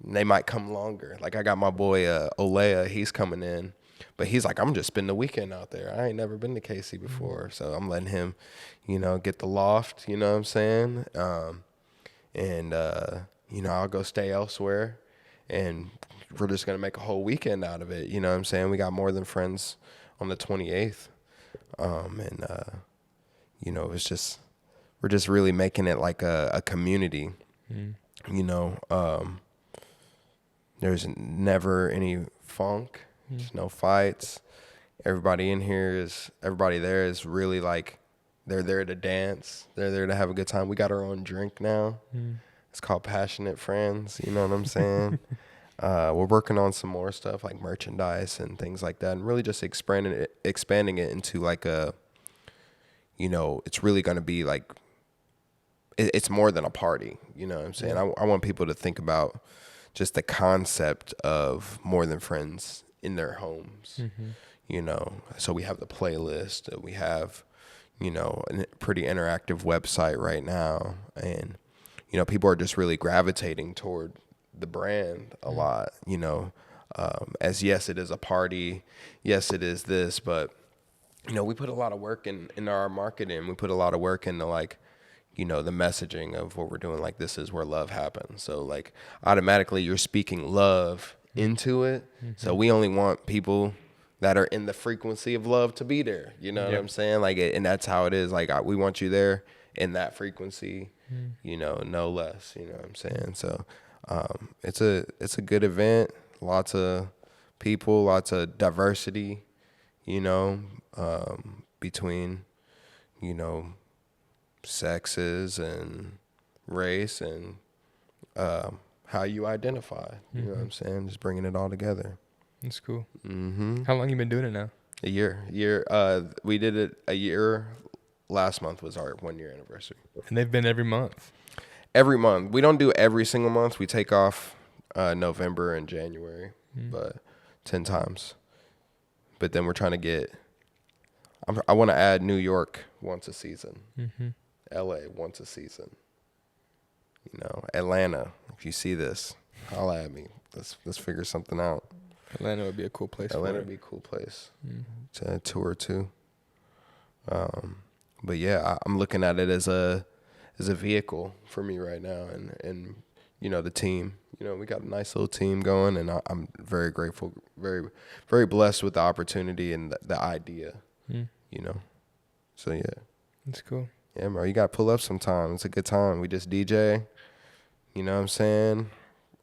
And they might come longer. Like I got my boy Olea, he's coming in. But he's like, I'm just spending the weekend out there. I ain't never been to KC before. So I'm letting him, you know, get the loft, you know what I'm saying? You know, I'll go stay elsewhere. And we're just going to make a whole weekend out of it. You know what I'm saying? We got More Than Friends on the 28th. You know, it's just we're just really making it like a community. You know, there's never any funk. There's no fights. Everybody there is really like, they're there to dance. They're there to have a good time. We got our own drink now. It's called Passionate Friends. You know what I'm saying? We're working on some more stuff like merchandise and things like that, and really just expanding it into like a, you know, it's really going to be like, it's more than a party. You know what I'm saying? I want people to think about just the concept of more than friends in their homes. You know, so we have the playlist, we have, you know, a pretty interactive website right now, and, you know, people are just really gravitating toward the brand a lot, you know, as yes, it is a party. Yes, it is this, but, you know, we put a lot of work in our marketing. We put a lot of work into like, you know, the messaging of what we're doing. Like, this is where love happens. So like automatically you're speaking love into it. So we only want people that are in the frequency of love to be there. You know what I'm saying? Like, and that's how it is. Like, we want you there in that frequency, you know, no less, you know what I'm saying? So, it's a good event, lots of people, lots of diversity, you know, between, you know, sexes and race and, how you identify, you know what I'm saying? Just bringing it all together. That's cool. How long you been doing it now? A year. We did it a year. Last month was our 1 year anniversary. And they've been every month. Every month. We don't do every single month. We take off November and January, but 10 times. But then we're trying to get, I want to add New York once a season. LA once a season. You know, Atlanta, if you see this, holla at me. Let's figure something out. Atlanta would be a cool place. Atlanta would be a cool place to tour to. But yeah, I'm looking at it as a vehicle for me right now, and you know, the team. You know, we got a nice little team going, and I'm very grateful, very very blessed with the opportunity and the idea. You know, so yeah, that's cool. Yeah, bro, you got to pull up sometime. It's a good time. We just DJ. You know what I'm saying?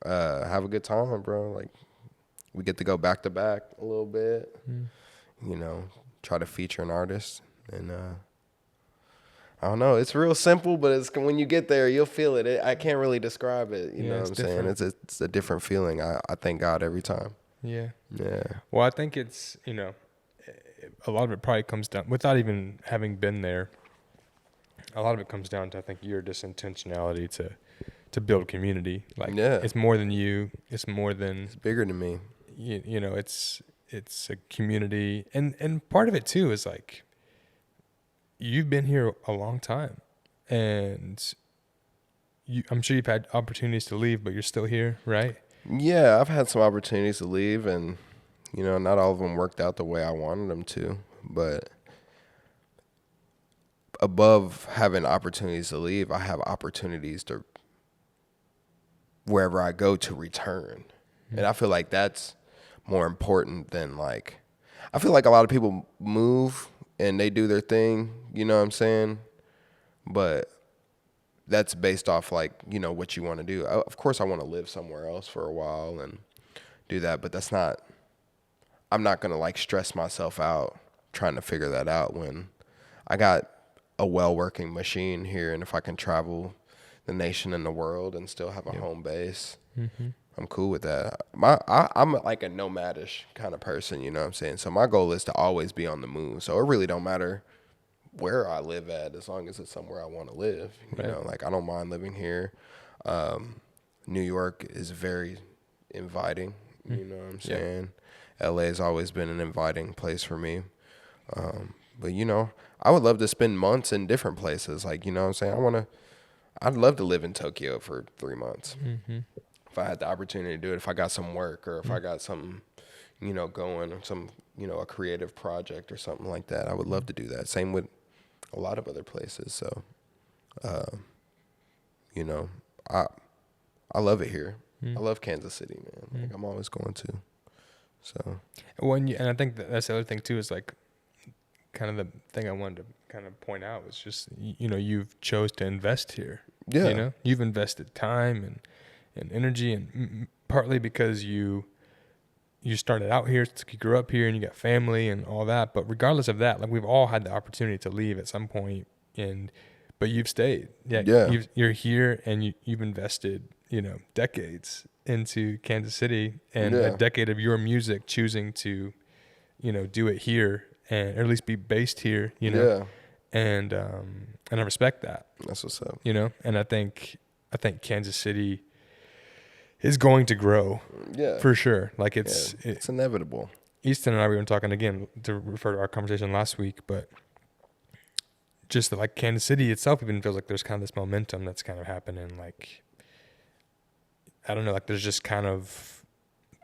Have a good time, bro. Like, we get to go back to back a little bit. You know, try to feature an artist, and I don't know. It's real simple, but it's when you get there, you'll feel it. I can't really describe it. You know what I'm saying? It's a different feeling. I thank God every time. Yeah. Yeah. Well, I think it's, you know, a lot of it probably comes down, without even having been there, a lot of it comes down to, I think, your just intentionality to build community. Like, it's more than you. It's more than. It's bigger than me. You know, it's a community, and part of it too is like, you've been here a long time, and I'm sure you've had opportunities to leave, but you're still here, right? Yeah, I've had some opportunities to leave, and you know, not all of them worked out the way I wanted them to, but above having opportunities to leave, I have opportunities to, wherever I go, to return. And I feel like that's more important than, like, I feel like a lot of people move and they do their thing, you know what I'm saying? But that's based off, like, you know, what you want to do. Of course, I want to live somewhere else for a while and do that, but that's not, I'm not going to, like, stress myself out trying to figure that out when I got a well-working machine here, and if I can travel the nation and the world and still have a home base, I'm cool with that. I'm like a nomadish kind of person, you know what I'm saying? So my goal is to always be on the move. So it really don't matter where I live at, as long as it's somewhere I want to live. You know, like, I don't mind living here. New York is very inviting, you know what I'm saying? LA has always been an inviting place for me. But, you know, I would love to spend months in different places. Like, you know what I'm saying? I'd love to live in Tokyo for 3 months. If I had the opportunity to do it, if I got some work, or if I got something, you know, going, or some, you know, a creative project or something like that, I would love to do that. Same with a lot of other places. So, you know, I love it here. I love Kansas City, man. Like, I'm always going to. So, and I think that's the other thing too, is like, kind of the thing I wanted to kind of point out is just, you've chose to invest here. Yeah. You've invested time and energy, and partly because you started out here, you grew up here, and you got family and all that. But regardless of that, like, we've all had the opportunity to leave at some point, but you've stayed. Yeah. You're here, and you've invested, decades into Kansas City, and a decade of your music choosing to, do it here, and or at least be based here, Yeah. and I respect that. That's what's up. And I think Kansas City is going to grow. Yeah. For sure. Like, it's inevitable. Easton and I, we were talking again to refer to our conversation last week, but just like Kansas City itself even feels like there's kind of this momentum that's kind of happening. Like, I don't know, like, there's just kind of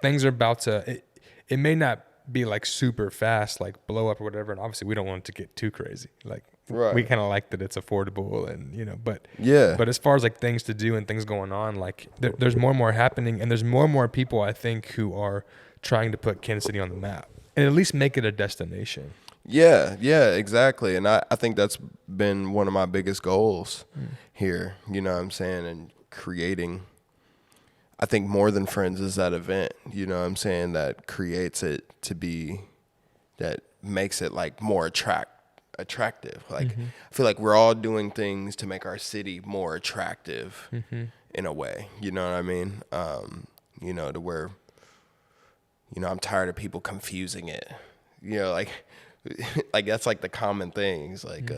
things are about to, it may not be like super fast, like blow up or whatever. And obviously we don't want it to get too crazy. Like, right. We kind of like that it's affordable, and, but as far as like things to do and things going on, like there's more and more happening, and there's more and more people, I think, who are trying to put Kansas City on the map and at least make it a destination. Yeah, exactly. And I think that's been one of my biggest goals here, you know what I'm saying? And creating, I think More Than Friends is that event, you know what I'm saying, that creates it to be, that makes it like more attractive. Like, I feel like we're all doing things to make our city more attractive in a way, you know what I mean? To where, I'm tired of people confusing it, like that's like the common things. Like,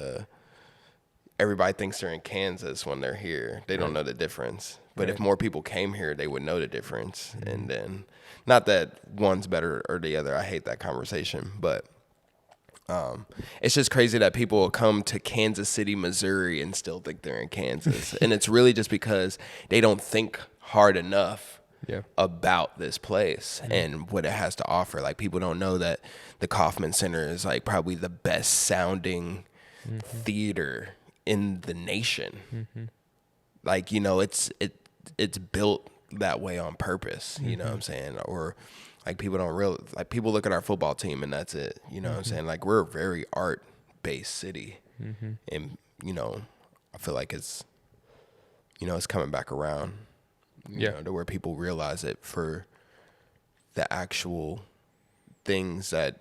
everybody thinks they're in Kansas when they're here. They don't know the difference. But if more people came here, they would know the difference. And then, not that one's better or the other. I hate that conversation. But it's just crazy that people will come to Kansas City, Missouri, and still think they're in Kansas. And it's really just because they don't think hard enough about this place and what it has to offer. Like, people don't know that the Kauffman Center is like probably the best sounding theater in the nation. Like, it's built that way on purpose, you know what I'm saying? Or like, people don't really, like, people look at our football team and that's it, you know what I'm saying? Like, we're a very art based city. And I feel like it's coming back around, you know, to where people realize it for the actual things that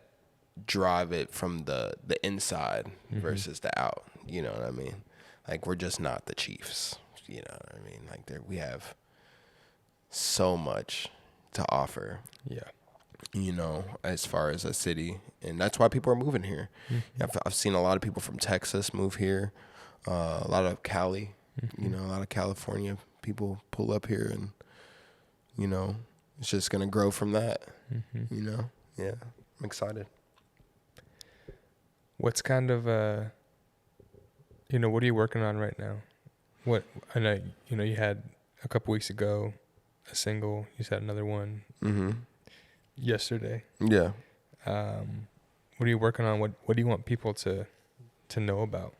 drive it from the inside versus the out, you know what I mean? Like, we're just not the Chiefs, you know what I mean? Like, we have so much to offer, as far as a city, and that's why people are moving here. I've seen a lot of people from Texas move here, a lot of Cali, a lot of California people pull up here, and it's just gonna grow from that. I'm excited. What's kind of what are you working on right now? What I know, you had a couple weeks ago a single. You had another one yesterday. Yeah. What are you working on? What do you want people to know about?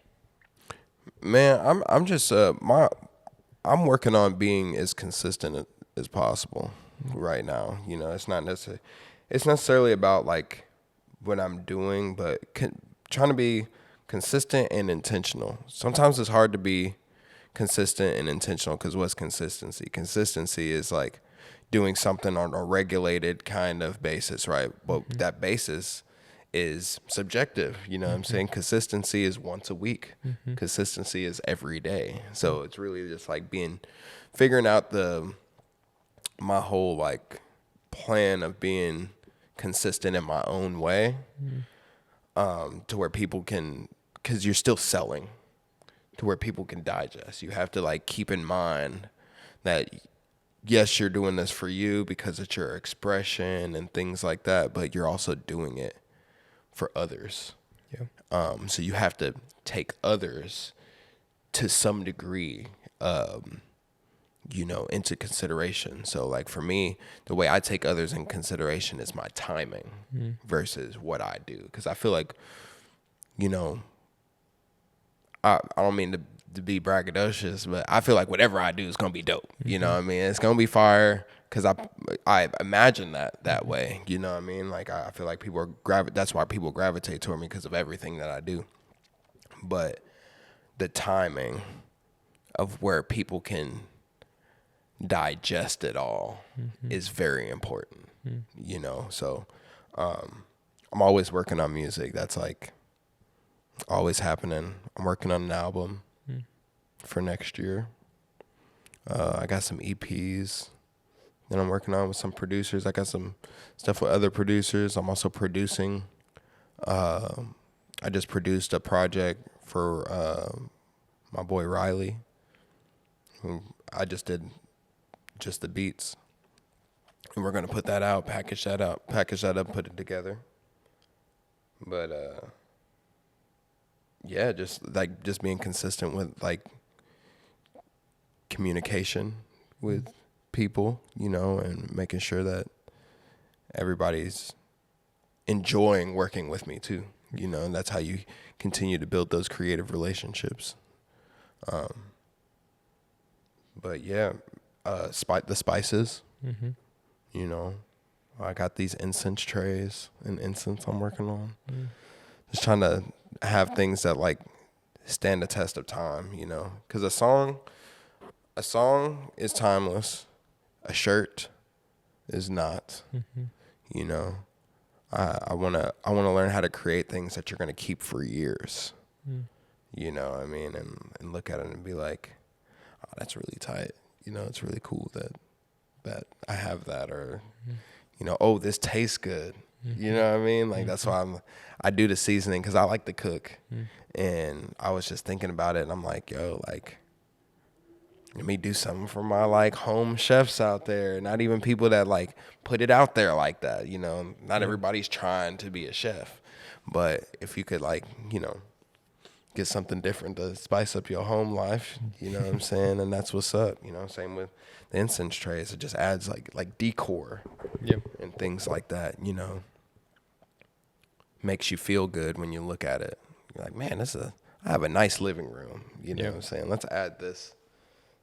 Man, I'm just I'm working on being as consistent as possible right now. It's not necessarily about like what I'm doing, but trying to be consistent and intentional. Sometimes it's hard to be consistent and intentional, because what's consistency? Consistency is like doing something on a regulated kind of basis, right? But that basis is subjective, you know what I'm saying? Consistency is once a week. Consistency is every day. So it's really just like figuring out my whole like plan of being consistent in my own way, to where people can, because you're still selling, to where people can digest. You have to like keep in mind that yes, you're doing this for you because it's your expression and things like that, but you're also doing it for others. So you have to take others to some degree, into consideration. So like for me, the way I take others in consideration is my timing versus what I do. Because I feel like, I don't mean to be braggadocious, but I feel like whatever I do is going to be dope. You know what I mean? It's going to be fire, because I imagine that way. You know what I mean? Like, I feel like that's why people gravitate toward me, because of everything that I do. but the timing of where people can digest it all is very important, you know? So, I'm always working on music. That's like always happening. I'm working on an album for next year. I got some EPs that I'm working on with some producers. I got some stuff with other producers. I'm also producing. I just produced a project for my boy Riley, who I just did just the beats. And we're going to put that out, package that up, put it together. But yeah, just being consistent with like communication with people, you know, and making sure that everybody's enjoying working with me too, you know, and that's how you continue to build those creative relationships. But yeah, the spices, you know, I got these incense trays and incense I'm working on. Just trying to have things that like stand the test of time, you know, because a song is timeless. A shirt is not, you know. I wanna learn how to create things that you're gonna keep for years. You know what I mean? And look at it and be like, oh, that's really tight. You know, it's really cool that I have that, or you know, oh, this tastes good. You know what I mean? Like that's why I do the seasoning, because I like to cook. And I was just thinking about it, and I'm like, yo, like, let me do something for my like home chefs out there. Not even people that like put it out there like that, you know. Not everybody's trying to be a chef. But if you could like, you know, get something different to spice up your home life, you know what I'm saying? And that's what's up, you know. Same with the incense trays. It just adds like decor and things like that, you know. Makes you feel good when you look at it. You're like, man, I have a nice living room, you know what I'm saying? Let's add this.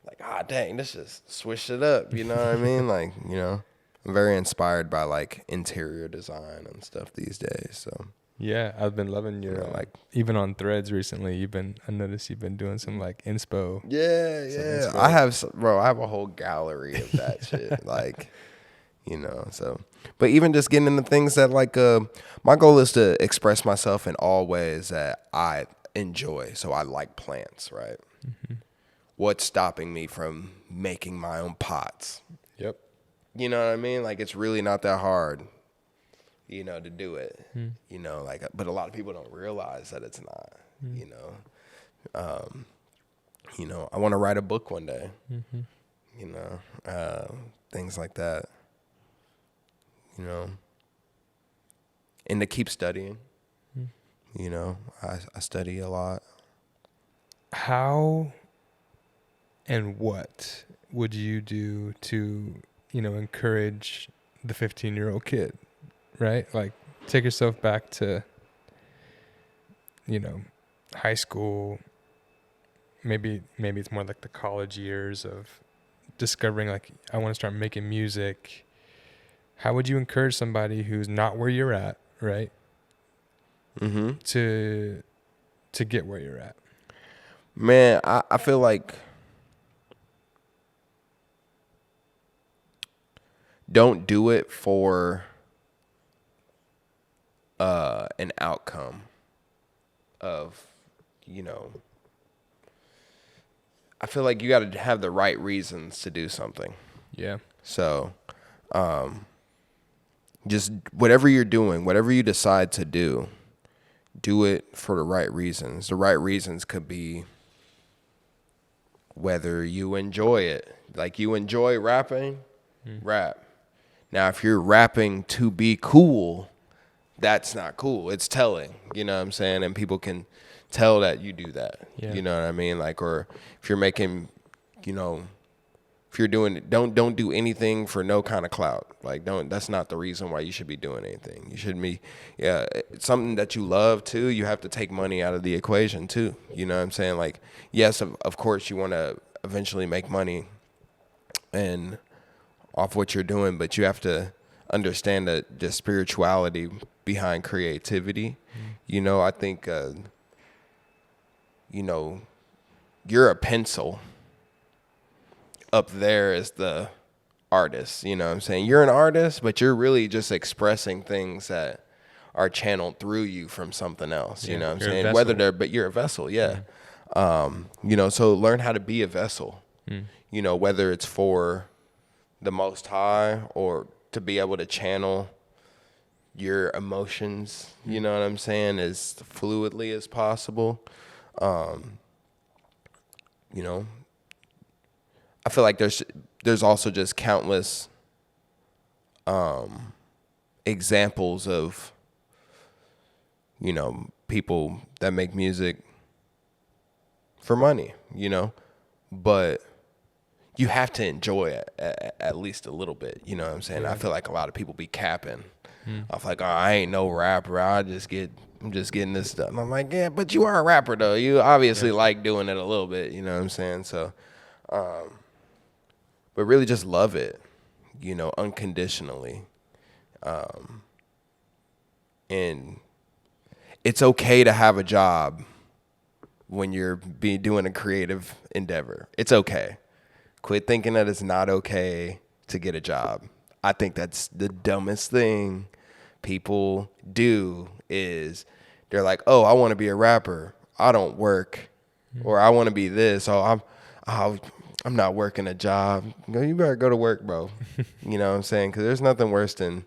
Like, dang, this just switched it up, you know what I mean? Like, you know, I'm very inspired by like interior design and stuff these days. So yeah, I've been loving your like even on Threads recently. I noticed you've been doing some like inspo. Yeah. I have a whole gallery of that shit. Like, you know, so. But even just getting into things that like, my goal is to express myself in all ways that I enjoy. So I like plants, right? What's stopping me from making my own pots? Yep. You know what I mean? Like, it's really not that hard, you know, to do it, you know, like, but a lot of people don't realize that it's not, you know, I want to write a book one day, you know, things like that, you know, and to keep studying, you know, I study a lot. How and what would you do to, you know, encourage the 15-year-old kid, right? Like, take yourself back to, you know, high school. Maybe it's more like the college years of discovering, like, I want to start making music. How would you encourage somebody who's not where you're at, right? To get where you're at? Man, I feel like don't do it for an outcome of, you know, I feel like you got to have the right reasons to do something. Yeah. So, just whatever you're doing, whatever you decide to do it for the right reasons. The right reasons could be whether you enjoy it. Like, you enjoy rapping, rap. Now, if you're rapping to be cool, that's not cool. It's telling, you know what I'm saying? And people can tell that you do that. Yeah. You know what I mean? Like, or if you're making, you know, if you're doing it, don't do anything for no kind of clout. Like, that's not the reason why you should be doing anything. You should be, it's something that you love too. You have to take money out of the equation too. You know what I'm saying? Like, yes, of course you want to eventually make money and off what you're doing, but you have to understand that the spirituality behind creativity. You know, I think you know, you're a pencil. Up there is the artist, you know what I'm saying? You're an artist, but you're really just expressing things that are channeled through you from something else, you know what I'm saying? But you're a vessel, yeah. You know, so learn how to be a vessel, you know, whether it's for the Most High or to be able to channel your emotions, you know what I'm saying, as fluidly as possible. You know, I feel like there's also just countless examples of, you know, people that make music for money, you know, but you have to enjoy it at least a little bit, you know what I'm saying? I feel like a lot of people be capping. I feel like, oh, I ain't no rapper. I'm just getting this stuff. And I'm like, yeah, but you are a rapper though. You obviously like doing it a little bit, you know what I'm saying? So, but really just love it, you know, unconditionally. And it's okay to have a job when you're doing a creative endeavor. It's okay. Quit thinking that it's not okay to get a job. I think that's the dumbest thing people do is they're like, oh, I want to be a rapper. I don't work. Or I want to be this. Oh, I'm not working a job. You better go to work, bro. You know what I'm saying? Because there's nothing worse than,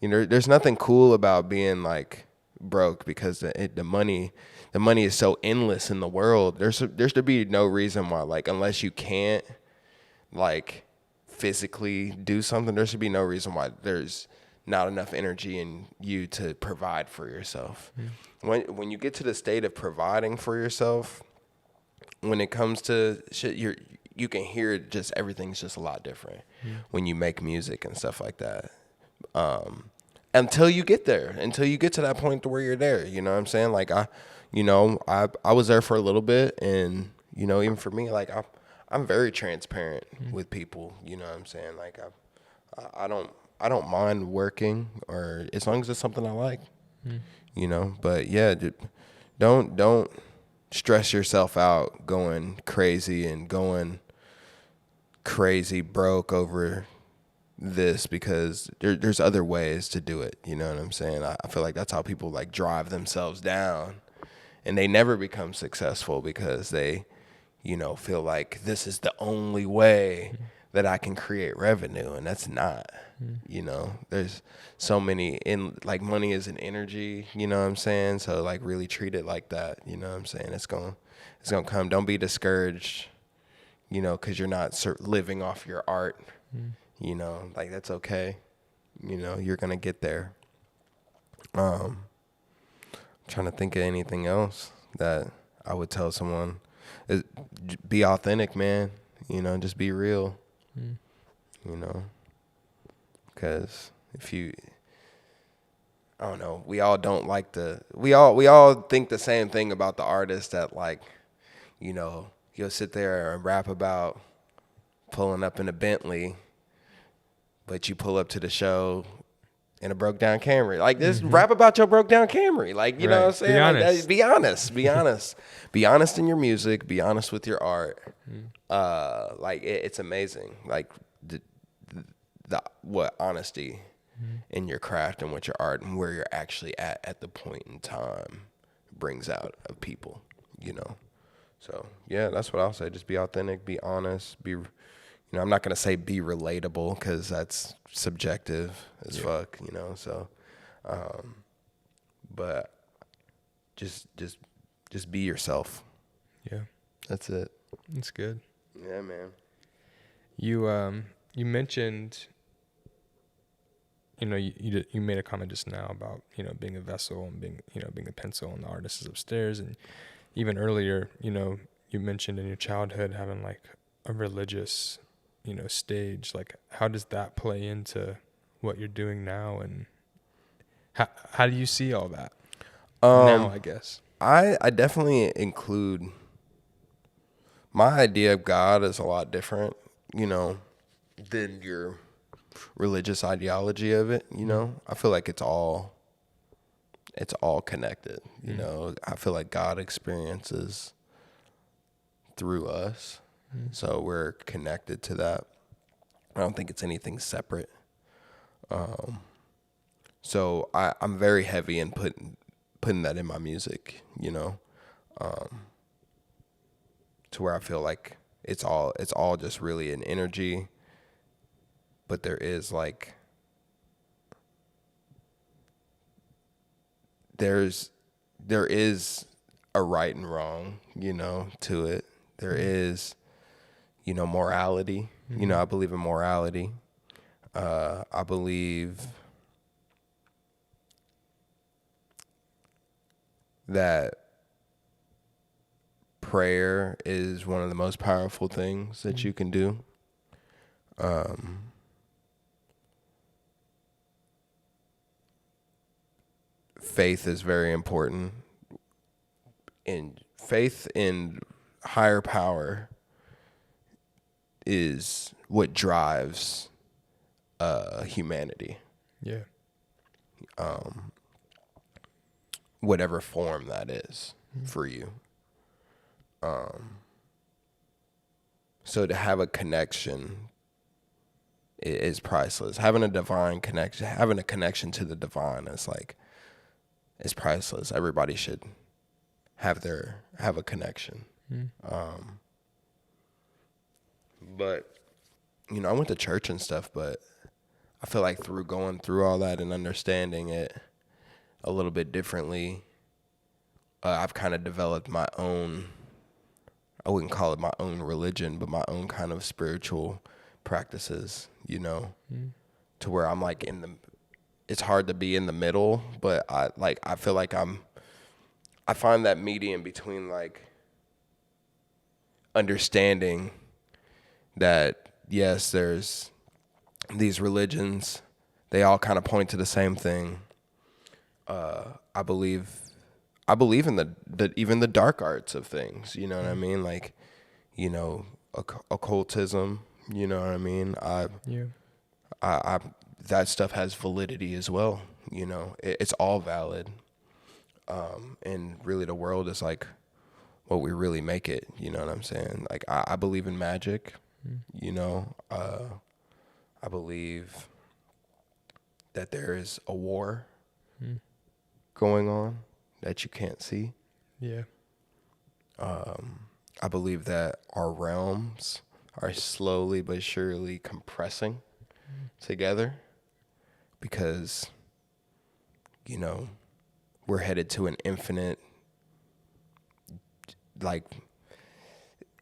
you know, there's nothing cool about being like broke because the money is so endless in the world. There should be no reason why, like, unless you can't like physically do something, there should be no reason why there's not enough energy in you to provide for yourself. When you get to the state of providing for yourself, when it comes to shit, you can hear it, just everything's just a lot different when you make music and stuff like that. Until you get there, until you get to that point to where you're there, you know what I'm saying? Like I was there for a little bit, and you know, even for me, like I'm very transparent with people, you know what I'm saying? Like I don't mind working, or as long as it's something I like, you know. But yeah, don't stress yourself out going crazy and going crazy broke over this, because there's other ways to do it, you know what I'm saying? I feel like that's how people like drive themselves down, and they never become successful because they, you know, feel like this is the only way that I can create revenue, and that's not. You know, there's so many like money is an energy, you know what I'm saying? So like really treat it like that, you know what I'm saying? It's gonna come. Don't be discouraged, you know, because you're not living off your art. You know, like that's okay. You know, you're gonna get there. I'm trying to think of anything else that I would tell someone. Be authentic, man. You know, just be real. You know, because if you, I don't know, we all think the same thing about the artist that, like, you know, you'll sit there and rap about pulling up in a Bentley, but you pull up to the show in a broke down Camry. Like, this rap about your broke down Camry. Like, you know what I'm saying? Be honest. Be honest. Be honest in your music. Be honest with your art. Like, it's amazing. Like, what honesty in your craft and with your art and where you're actually at the point in time brings out of people, you know? So, yeah, that's what I'll say. Just be authentic, be honest, you know, I'm not going to say be relatable, because that's subjective as fuck, you know? So, but just be yourself. Yeah. That's it. That's good. Yeah, man. You mentioned, you know, you made a comment just now about, you know, being a vessel and being a pencil, and the artist is upstairs. And even earlier, you know, you mentioned in your childhood having like a religious, you know, stage. Like, how does that play into what you're doing now, and how do you see all that now, I guess? I definitely include, my idea of God is a lot different, you know, than your religious ideology of it, you know. I feel like it's all connected, you know. I feel like God experiences through us. So we're connected to that. I don't think it's anything separate. So I'm very heavy in putting that in my music, you know, to where I feel like it's all just really an energy, but there is like there is a right and wrong, you know, to it. There is, you know, morality. You know, I believe in morality. I believe that prayer is one of the most powerful things that you can do. Faith is very important. And faith in higher power is what drives humanity, Yeah. whatever form that is for you. So to have a connection is priceless. Having a divine connection, having a connection to the divine is priceless. Everybody should have a connection. But you know, I went to church and stuff, but I feel like through going through all that and understanding it a little bit differently, I've kind of developed my own, I wouldn't call it my own religion, but my own kind of spiritual practices, you know, to where I'm like it's hard to be in the middle, but I feel like I find that medium between like understanding that, yes, there's these religions, they all kind of point to the same thing. I believe in the even the dark arts of things, you know what I mean? Like, you know, occultism, you know what I mean? I that stuff has validity as well, you know. It's all valid. And really the world is like what we really make it, you know what I'm saying? Like I believe in magic, you know. I believe that there is a war going on that you can't see. Yeah. I believe that our realms are slowly but surely compressing together because, you know, we're headed to an infinite, like,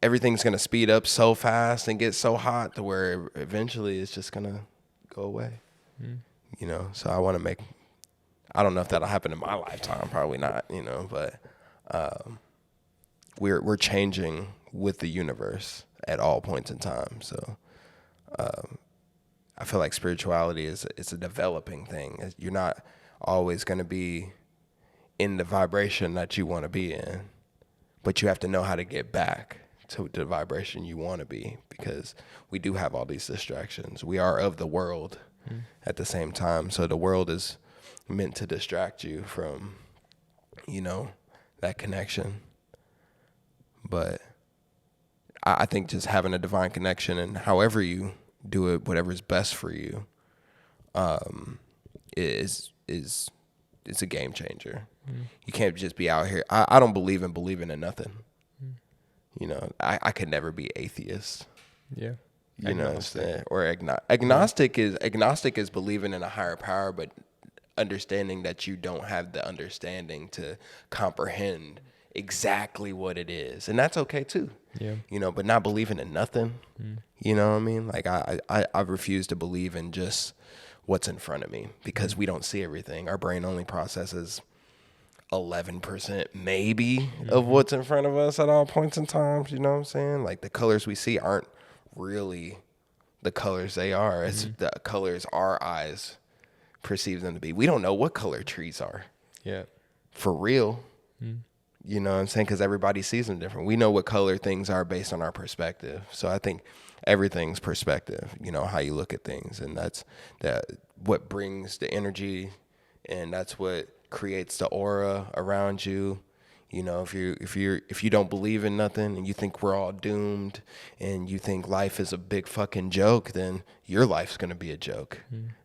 everything's going to speed up so fast and get so hot to where eventually it's just going to go away. You know, so I don't know if that'll happen in my lifetime, probably not, you know, but we're changing with the universe at all points in time. So I feel like spirituality is a developing thing. You're not always going to be in the vibration that you want to be in, but you have to know how to get back to the vibration you want to be, because we do have all these distractions. We are of the world at the same time. So the world is meant to distract you from, you know, that connection. But I think just having a divine connection, and however you do it, whatever's best for you, is a game changer. You can't just be out here. I don't believe in believing in nothing. You know, I could never be atheist. Yeah. You know what I'm saying? Or agnostic is believing in a higher power, but understanding that you don't have the understanding to comprehend exactly what it is. And that's okay too. Yeah. You know, but not believing in nothing. You know what I mean? Like I refuse to believe in just what's in front of me, because we don't see everything. Our brain only processes 11% maybe of what's in front of us at all points in time. You know what I'm saying? Like the colors we see aren't really the colors they are. It's the colors our eyes perceive them to be. We don't know what color trees are. Yeah. For real. You know what I'm saying? Because everybody sees them different. We know what color things are based on our perspective. So I think everything's perspective, you know, how you look at things. And that's what brings the energy, and that's what creates the aura around you. You know, if you don't believe in nothing and you think we're all doomed and you think life is a big fucking joke, then your life's gonna be a joke.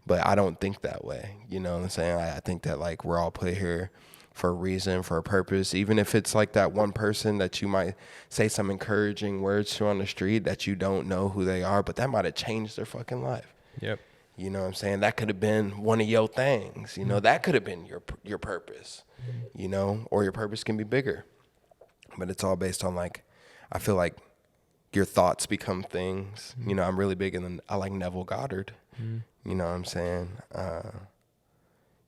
But I don't think that way. You know what I'm saying? I think that like we're all put here for a reason, for a purpose. Even if it's like that one person that you might say some encouraging words to on the street that you don't know who they are, but that might have changed their fucking life. Yep. You know what I'm saying? That could have been one of your things. You know, that could have been your purpose. You know, or your purpose can be bigger. But it's all based on like, I feel like your thoughts become things. You know, I'm really big in I like Neville Goddard. You know what I'm saying?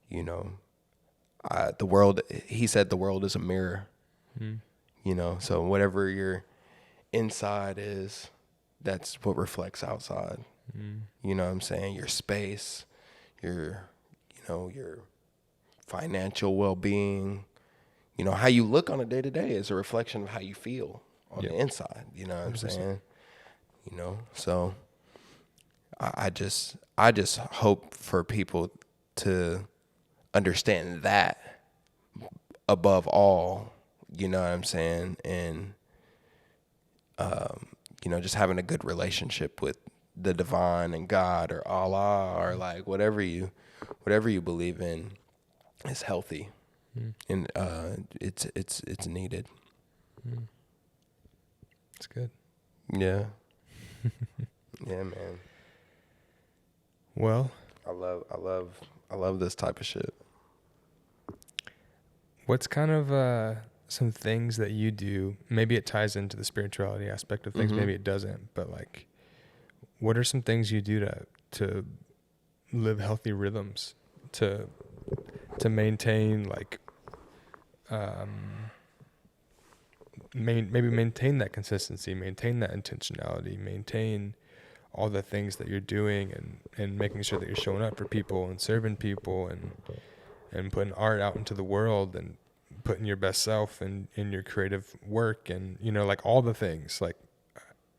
You know, the world, he said the world is a mirror. You know, so whatever your inside is, that's what reflects outside. You know what I'm saying? Your space, your financial well-being, you know, how you look on a day-to-day is a reflection of how you feel on the inside. You know what I'm saying? You know, so I just hope for people to understand that above all, you know what I'm saying? And, you know, just having a good relationship with the divine and God or Allah or like whatever you believe in is healthy. And it's needed. It's good. Yeah. Yeah, man. Well, I love this type of shit. what's kind of some things that you do? Maybe it ties into the spirituality aspect of things. Maybe it doesn't. But like, what are some things you do to live healthy rhythms, to maintain like maybe maintain that consistency, maintain that intentionality, maintain all the things that you're doing, and making sure that you're showing up for people and serving people and putting art out into the world and putting your best self in your creative work, and you know, like all the things. Like,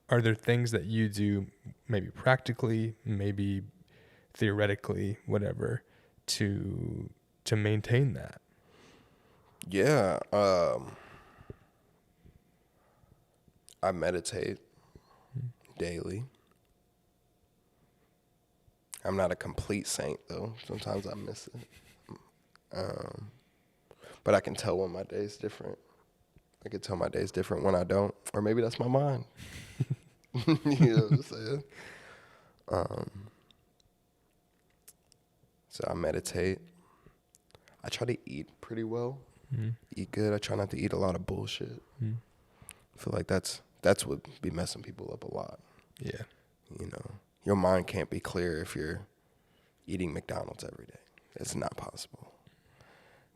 are there things that you do, maybe practically, maybe theoretically, whatever, to maintain that? Yeah. I meditate daily. I'm not a complete saint though. Sometimes I miss it. But I can tell when my day's different. I can tell my day's different when I don't. Or maybe that's my mind. You know what I'm saying? So I meditate. I try to eat pretty well. Eat good. I try not to eat a lot of bullshit. I feel like that's what be messing people up a lot. Yeah. You know, your mind can't be clear if you're eating McDonald's every day. It's not possible.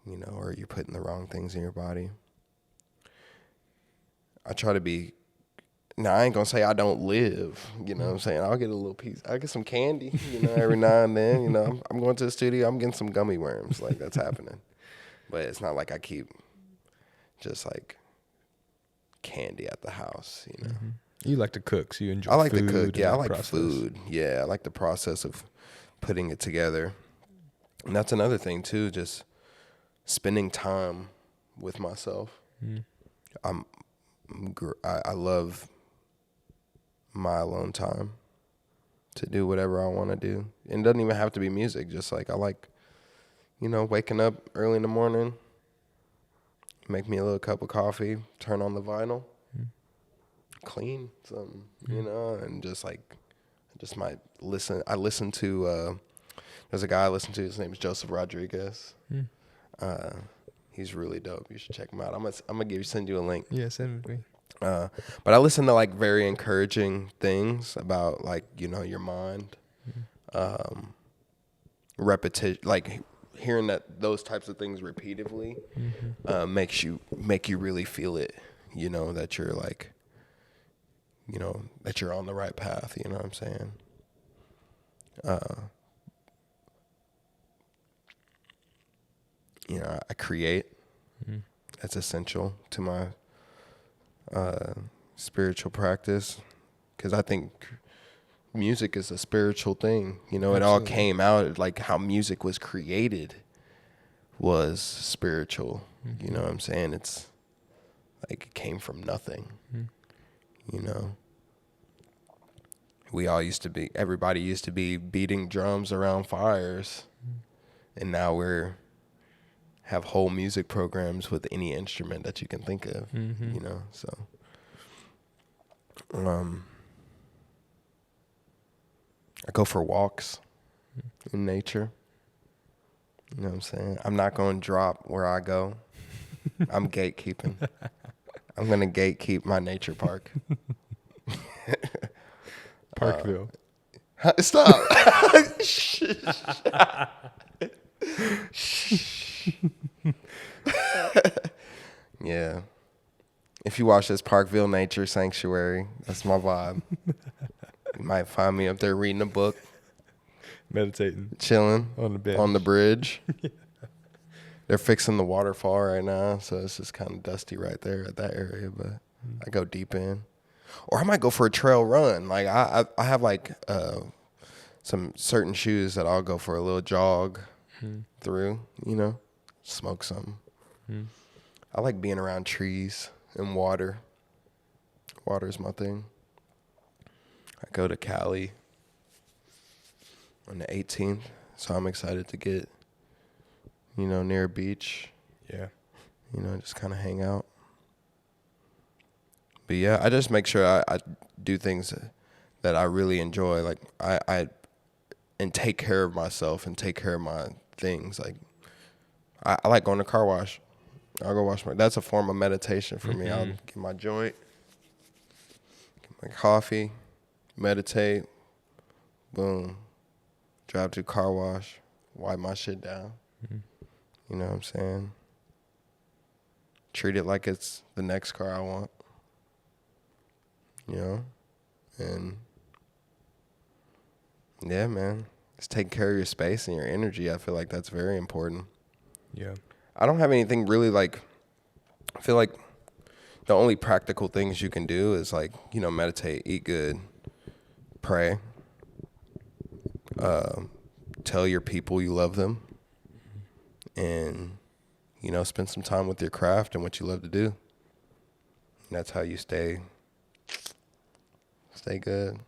You know, or you're putting the wrong things in your body. I try to be, now I ain't gonna say I don't live, you know what I'm saying? I'll get a little piece, I'll get some candy, you know, every now and then, you know, I'm going to the studio, I'm getting some gummy worms, like that's happening. But it's not like I keep just like candy at the house, you know. You like to cook, so you enjoy I like food. to cook, yeah, I like process. food. Yeah, I like the process of putting it together. And that's another thing too, just spending time with myself. I love my alone time to do whatever I want to do. And it doesn't even have to be music, just like I like, you know, waking up early in the morning, make me a little cup of coffee, turn on the vinyl, clean something, you know, and just like, just might listen. I listen to, there's a guy I listen to, his name is Joseph Rodriguez. He's really dope. You should check him out. I'm gonna send you a link. Yeah, send it to me. But I listen to like very encouraging things about like, you know, your mind, repetition, like hearing those types of things repeatedly, make you really feel it, you know, that you're like, you know, that you're on the right path. You know what I'm saying? You know, I create. That's essential to my spiritual practice, because I think music is a spiritual thing. You know, Absolutely. It all came out like how music was created was spiritual. You know what I'm saying? It's Like it came from nothing, Mm-hmm. you know. Everybody used to be beating drums around fires, and now have whole music programs with any instrument that you can think of, Mm-hmm. you know. So, I go for walks in nature. You know what I'm saying? I'm not going to drop where I go. I'm gatekeeping. I'm going to gatekeep my nature park. Parkville. Stop. Yeah. If you watch this Parkville Nature Sanctuary, that's my vibe. You might find me up there reading a book, Meditating chilling on the bench. on the bridge. They're fixing the waterfall right now, so it's just kind of dusty right there at that area, but I go deep in. Or I might go for a trail run. Like I have like some certain shoes that I'll go for a little jog through, you know, smoke something. I like being around trees and water. Water's my thing. I go to Cali on the 18th, so I'm excited to get, you know, near a beach. Yeah. You know, just kind of hang out. But yeah, I just make sure I do things that I really enjoy. Like and take care of myself and take care of my things. Like I like going to car wash. I'll go wash that's a form of meditation for me. I'll get my joint, get my coffee, meditate, boom, drive to car wash, wipe my shit down. You know what I'm saying? Treat it like it's the next car I want. You know? And yeah, man. Just taking care of your space and your energy. I feel like that's very important. Yeah. I don't have anything really like, I feel like the only practical things you can do is like, you know, meditate, eat good, pray, tell your people you love them, and, you know, spend some time with your craft and what you love to do. And that's how you stay good.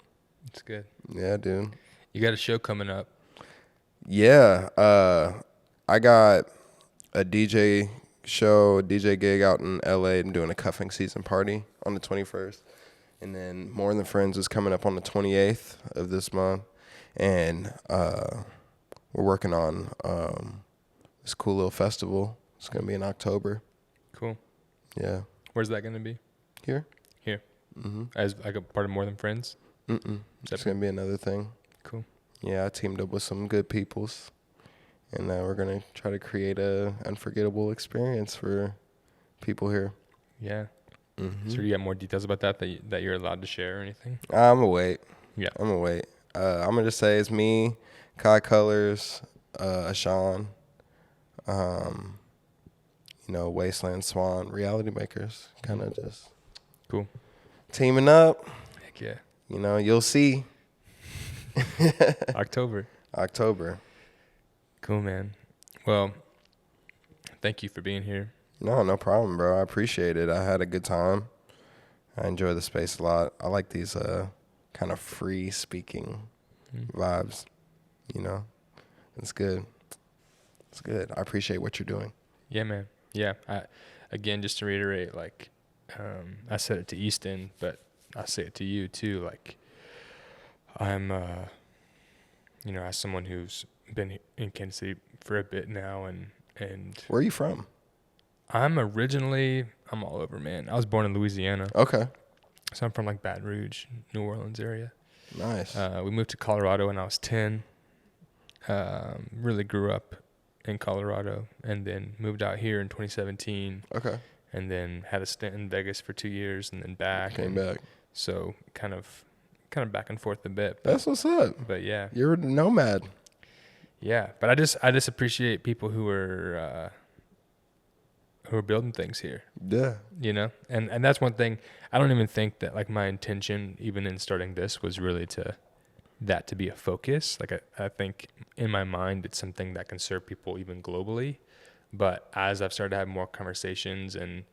It's good. Yeah, dude. You got a show coming up. Yeah. I got a DJ gig out in LA. I'm doing a cuffing season party on the 21st. And then More Than Friends is coming up on the 28th of this month. And we're working on this cool little festival. It's going to be in October. Cool. Yeah. Where's that going to be? Here? Here. Mm-hmm. As like a part of More Than Friends? It's going to be another thing. Cool. Yeah, I teamed up with some good peoples. And we're going to try to create a unforgettable experience for people here. Yeah. Mm-hmm. So you got more details about that you're allowed to share or anything? I'm going to wait. Yeah. I'm going to wait. I'm going to just say it's me, Kai Colors, Ashawn, you know, Wasteland Swan, Reality Makers, kind of just cool. Teaming up. Heck yeah. You know, you'll see. October. Cool, man. Well, thank you for being here. No problem, bro. I appreciate it. I had a good time. I enjoy the space a lot. I like these kind of free speaking vibes, you know. It's good. It's good. I appreciate what you're doing. Yeah, man. Yeah. Again, just to reiterate, like, I said it to Easton, but I say it to you too. Like, I'm, you know, as someone who's been in Kansas City for a bit now, and where are you from? I'm all over, man. I was born in Louisiana. Okay. So I'm from like Baton Rouge, New Orleans area. Nice. We moved to Colorado when I was 10. Really grew up in Colorado, and then moved out here in 2017. Okay. And then had a stint in Vegas for 2 years, and then back. Came back. So kind of back and forth a bit. That's what's up. But yeah. You're a nomad. Yeah, but I just appreciate people who are building things here. Yeah. You know? And that's one thing. I don't even think that like my intention even in starting this was really to be a focus. Like I think in my mind it's something that can serve people even globally. But as I've started to have more conversations and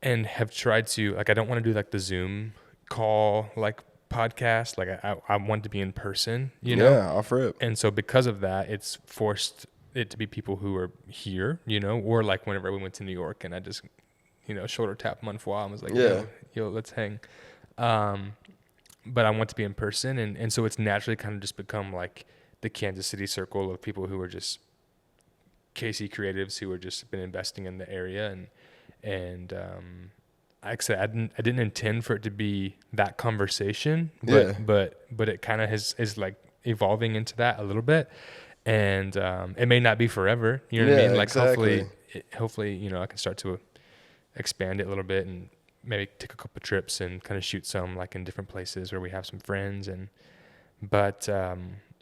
and have tried to, like, I don't want to do like the Zoom call, like podcast. Like I want to be in person, you know? Yeah, offer it. And so because of that, it's forced it to be people who are here, you know, or like whenever we went to New York and I just, you know, shoulder tap them on foie and was like, yo, let's hang. But I want to be in person. And so it's naturally kind of just become like the Kansas City circle of people who are just KC creatives who are just been investing in the area. And like I said, I didn't intend for it to be that conversation, but it kind of is like evolving into that a little bit. And it may not be forever, you know what I mean? Like exactly. hopefully, you know, I can start to expand it a little bit and maybe take a couple trips and kind of shoot some like in different places where we have some friends. But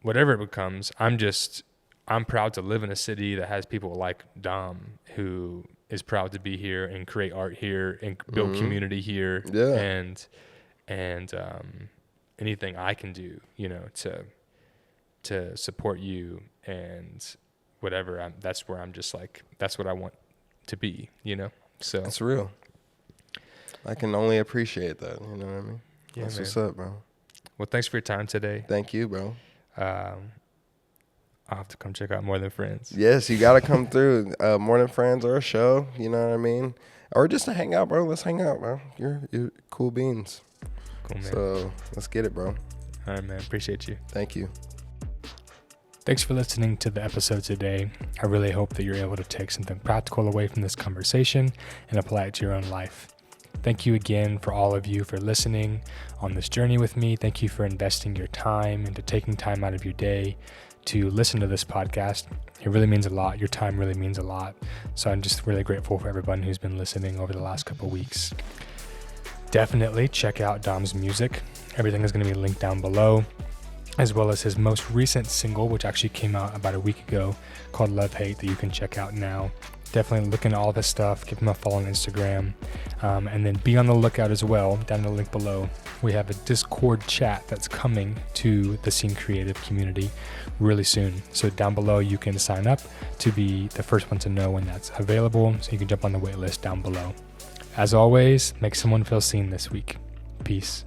whatever it becomes, I'm proud to live in a city that has people like Dom, who is proud to be here and create art here and build community here. Yeah. And anything I can do, you know, to support you and whatever, that's where I'm just like, that's what I want to be, you know? So it's real. I can only appreciate that. You know what I mean? Yeah, that's man. what's up, bro. Well, thanks for your time today. Thank you, bro. I'll have to come check out More Than Friends. Yes, you got to come through. More Than Friends or a show, you know what I mean? Or just to hang out, bro. Let's hang out, bro. You're cool beans. Cool, man. So let's get it, bro. All right, man. Appreciate you. Thank you. Thanks for listening to the episode today. I really hope that you're able to take something practical away from this conversation and apply it to your own life. Thank you again for all of you for listening on this journey with me. Thank you for investing your time and to taking time out of your day to listen to this podcast. It really means a lot. Your time really means a lot. So I'm just really grateful for everyone who's been listening over the last couple of weeks. Definitely check out Dom's music. Everything is going to be linked down below, as well as his most recent single, which actually came out about a week ago, called Love Hate, that you can check out now. Definitely look into all this stuff. Give him a follow on Instagram. And then be on the lookout as well, down in the link below. We have a Discord chat that's coming to the Scene Creative community really soon. So down below, you can sign up to be the first one to know when that's available. So you can jump on the wait list down below. As always, make someone feel seen this week. Peace.